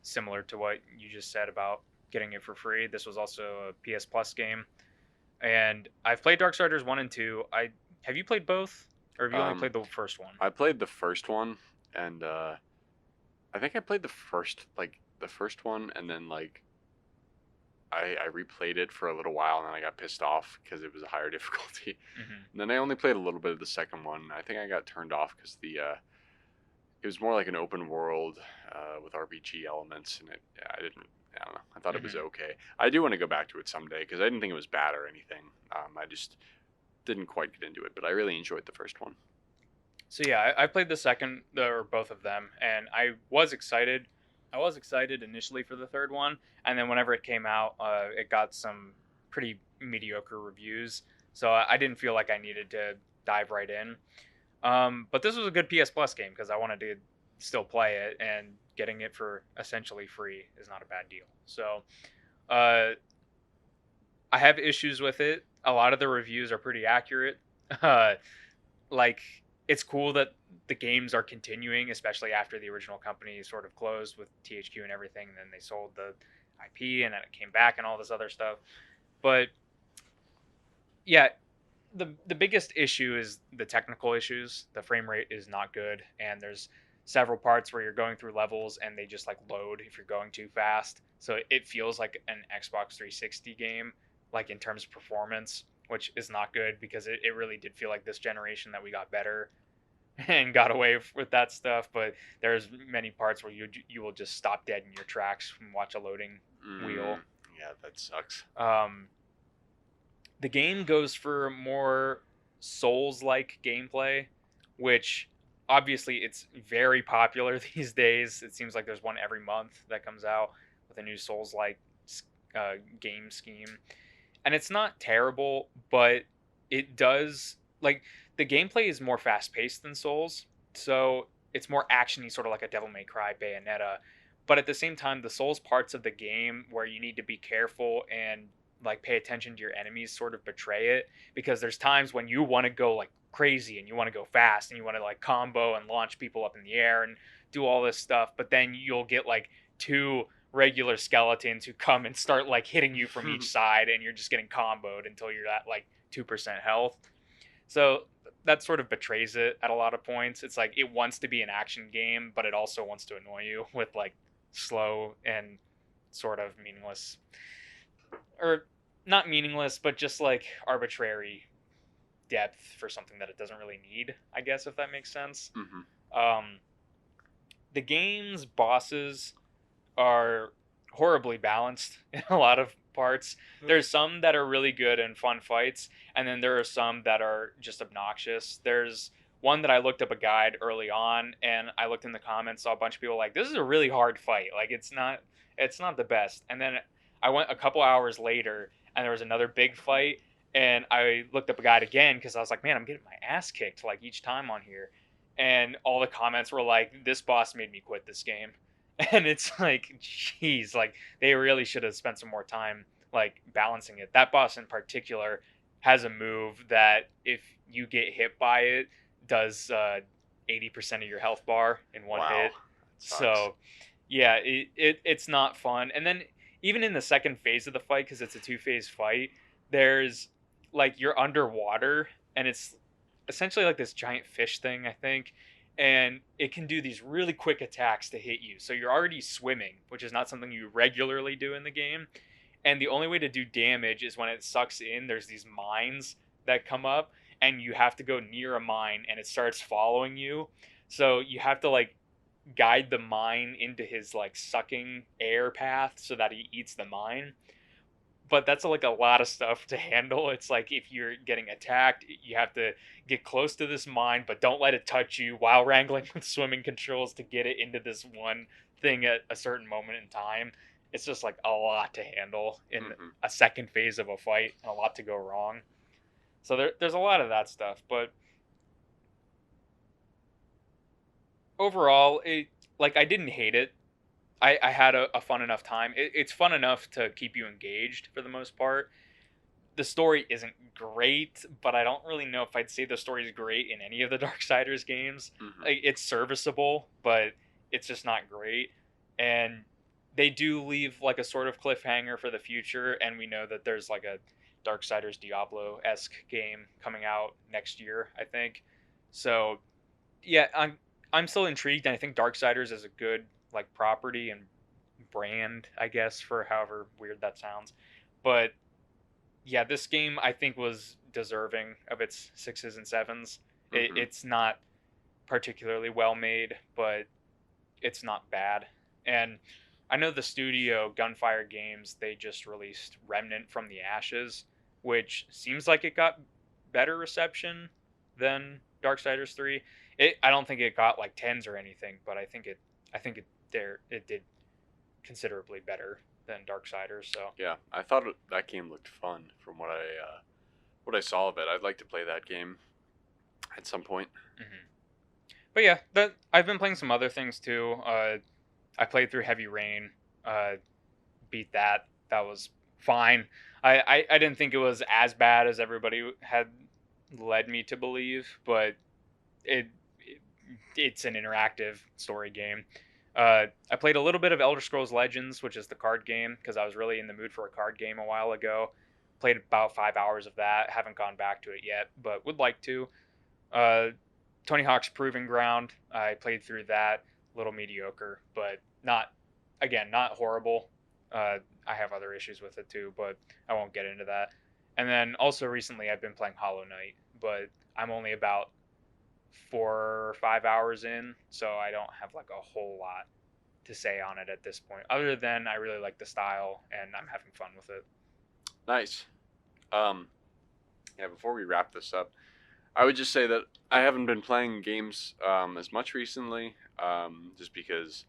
Speaker 3: Similar to what you just said about getting it for free, this was also a PS Plus game. And I've played Darksiders 1 and 2. Have you played both? Or have you only played the first one?
Speaker 2: I played the first one, and I think I played the first one, and then like I replayed it for a little while, and then I got pissed off because it was a higher difficulty. And then I only played a little bit of the second one. I think I got turned off because it was more like an open world with RPG elements, and I don't know. I thought it was okay. I do want to go back to it someday because I didn't think it was bad or anything. I just didn't quite get into it, but I really enjoyed the first one.
Speaker 3: So yeah, I played the second or both of them, and I was excited. I was excited initially for the third one, and then whenever it came out, it got some pretty mediocre reviews. So I didn't feel like I needed to dive right in. But this was a good PS Plus game because I wanted to still play it, and getting it for essentially free is not a bad deal. So I have issues with it. A lot of the reviews are pretty accurate. Like, it's cool that the games are continuing, especially after the original company sort of closed with THQ and everything. And then they sold the IP, and then it came back and all this other stuff. But yeah, the biggest issue is the technical issues. The frame rate is not good, and there's several parts where you're going through levels and they just like load if you're going too fast. So it feels like an Xbox 360 game, like in terms of performance, which is not good because it really did feel like this generation that we got better and got away with that stuff. But there's many parts where you will just stop dead in your tracks and watch a loading wheel.
Speaker 2: Yeah, that sucks.
Speaker 3: The game goes for more Souls-like gameplay. which obviously it's very popular these days. It seems like there's one every month that comes out with a new Souls-like game scheme, and it's not terrible, but it does like the gameplay is more fast-paced than Souls, so it's more actiony, sort of like a Devil May Cry Bayonetta. But at the same time, the Souls parts of the game where you need to be careful and like pay attention to your enemies sort of betray it, because there's times when you want to go like crazy and you want to go fast and you want to like combo and launch people up in the air and do all this stuff, but then you'll get like two regular skeletons who come and start like hitting you from each side, and you're just getting comboed until you're at like 2% health. So that sort of betrays it at a lot of points. It's like it wants to be an action game, but it also wants to annoy you with like slow and sort of meaningless, or not meaningless, but just like arbitrary depth for something that it doesn't really need, I guess, if that makes sense.
Speaker 2: Mm-hmm.
Speaker 3: The game's bosses are horribly balanced in a lot of parts. There's some that are really good and fun fights, and then there are some that are just obnoxious. There's one that I looked up a guide early on, and I looked in the comments, saw a bunch of people like, this is a really hard fight. Like it's not the best. And then I went a couple hours later, and there was another big fight, and I looked up a guide again because I was like, man, I'm getting my ass kicked like each time on here. And all the comments were like, this boss made me quit this game. And it's like, geez, like they really should have spent some more time like balancing it. That boss in particular has a move that if you get hit by it, does 80% of your health bar in one
Speaker 2: Wow.
Speaker 3: hit.
Speaker 2: Sucks.
Speaker 3: So yeah, it's not fun. And then even in the second phase of the fight, because it's a two-phase fight, there's like you're underwater, and it's essentially like this giant fish thing, I think, and it can do these really quick attacks to hit you. So you're already swimming, which is not something you regularly do in the game. And the only way to do damage is when it sucks in. There's these mines that come up, and you have to go near a mine, and it starts following you. So you have to like guide the mine into his like sucking air path so that he eats the mine. But that's like a lot of stuff to handle. It's like if you're getting attacked, you have to get close to this mine, but don't let it touch you while wrangling with swimming controls to get it into this one thing at a certain moment in time. It's just like a lot to handle in
Speaker 2: Mm-hmm.
Speaker 3: a second phase of a fight, and a lot to go wrong. So there's a lot of that stuff, but overall, it like I didn't hate it. I had a fun enough time. It's fun enough to keep you engaged for the most part. The story isn't great, but I don't really know if I'd say the story is great in any of the Darksiders games.
Speaker 2: Mm-hmm.
Speaker 3: Like, it's serviceable, but it's just not great. And they do leave like a sort of cliffhanger for the future, and we know that there's like a Darksiders Diablo-esque game coming out next year, I think. So yeah, I'm still intrigued, and I think Darksiders is a good like property and brand, I guess, for however weird that sounds. But yeah, this game I think was deserving of its sixes and sevens.
Speaker 2: Mhm.
Speaker 3: It's not particularly well made, but it's not bad. And I know the studio Gunfire Games, they just released Remnant from the Ashes, which seems like it got better reception than Darksiders 3. I don't think it got like tens or anything, but I think it did considerably better than Darksiders. So
Speaker 2: Yeah, I thought that game looked fun from what I saw of it. I'd like to play that game at some point.
Speaker 3: But yeah, that I've been playing some other things too. I played through Heavy Rain, beat that. That was fine. I didn't think it was as bad as everybody had led me to believe, but it, it's an interactive story game. I played a little bit of Elder Scrolls Legends, which is the card game, because I was really in the mood for a card game a while ago. Played about 5 hours of that. Haven't gone back to it yet, but would like to. Uh, Tony Hawk's Proving Ground. I played through that. A little mediocre, but not horrible. I have other issues with it too, but I won't get into that. And then also recently I've been playing Hollow Knight, but I'm only about 4 or 5 hours in, so I don't have like a whole lot to say on it at this point. Other than I really like the style and I'm having fun with it.
Speaker 2: Nice. Yeah, before we wrap this up, I would just say that I haven't been playing games as much recently, just because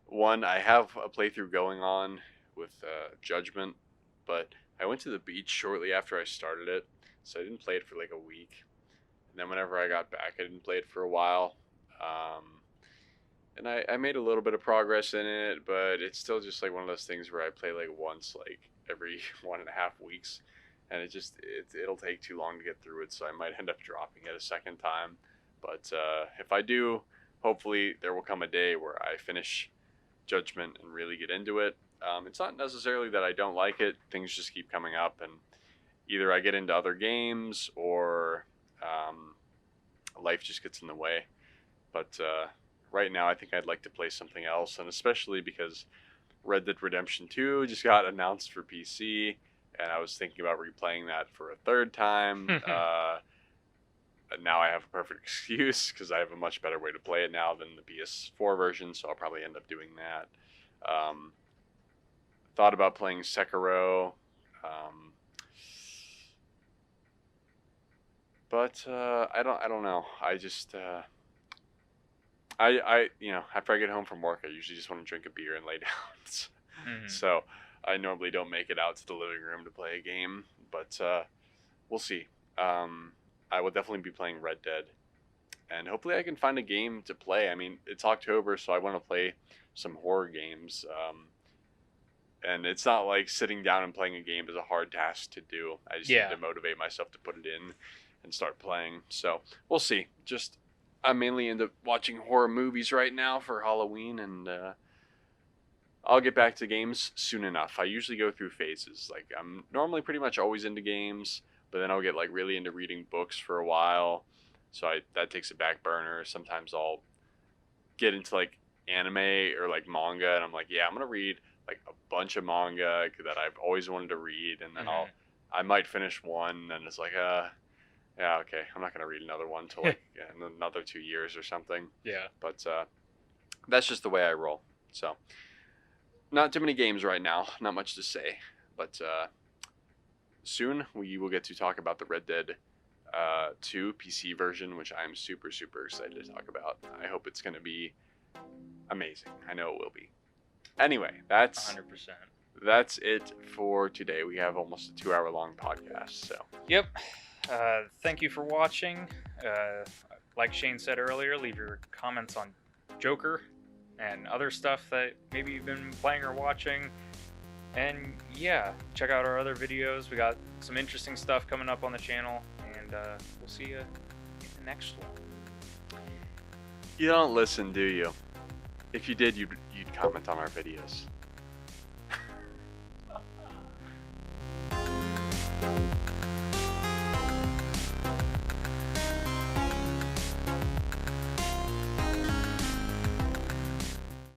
Speaker 2: one, I have a playthrough going on with Judgment, but I went to the beach shortly after I started it, so I didn't play it for like a week. And then whenever I got back, I didn't play it for a while. And I made a little bit of progress in it, but it's still just like one of those things where I play like once like every 1.5 weeks, and it'll take too long to get through it, so I might end up dropping it a second time. But if I do, hopefully there will come a day where I finish Judgment and really get into it. It's not necessarily that I don't like it; things just keep coming up, and either I get into other games or life just gets in the way. But right now, I think I'd like to play something else, and especially because Red Dead Redemption 2 just got announced for PC, and I was thinking about replaying that for a third time. Now I have a perfect excuse because I have a much better way to play it now than the PS4 version, so I'll probably end up doing that. Thought about playing Sekiro, but I don't know. I just after I get home from work, I usually just want to drink a beer and lay down. So I normally don't make it out to the living room to play a game, but we'll see. I will definitely be playing Red Dead, and hopefully I can find a game to play. I mean, it's October, so I want to play some horror games. And it's not like sitting down and playing a game is a hard task to do. I just need to motivate myself to put it in and start playing. So we'll see. I'm mainly into watching horror movies right now for Halloween, and I'll get back to games soon enough. I usually go through phases. Like, I'm normally pretty much always into games, but then I'll get like really into reading books for a while. So that takes a back burner. Sometimes I'll get into like anime or like manga, and I'm like, yeah, I'm gonna read like a bunch of manga that I've always wanted to read, and then I might finish one, and it's like, yeah, okay, I'm not gonna read another one till like in another 2 years or something.
Speaker 3: Yeah.
Speaker 2: But that's just the way I roll. So not too many games right now, not much to say, but soon we will get to talk about the Red Dead 2 PC version, which I'm super excited to talk about. I hope it's gonna be amazing. I know it will be. Anyway, that's
Speaker 3: 100%.
Speaker 2: That's it for today. We have almost a 2-hour long podcast. So
Speaker 3: Yep. Thank you for watching. Like Shane said earlier, leave your comments on Joker and other stuff that maybe you've been playing or watching. And yeah, check out our other videos. We got some interesting stuff coming up on the channel, and we'll see you in the next one.
Speaker 2: you don't listen, do you? If you did, you'd comment on our videos.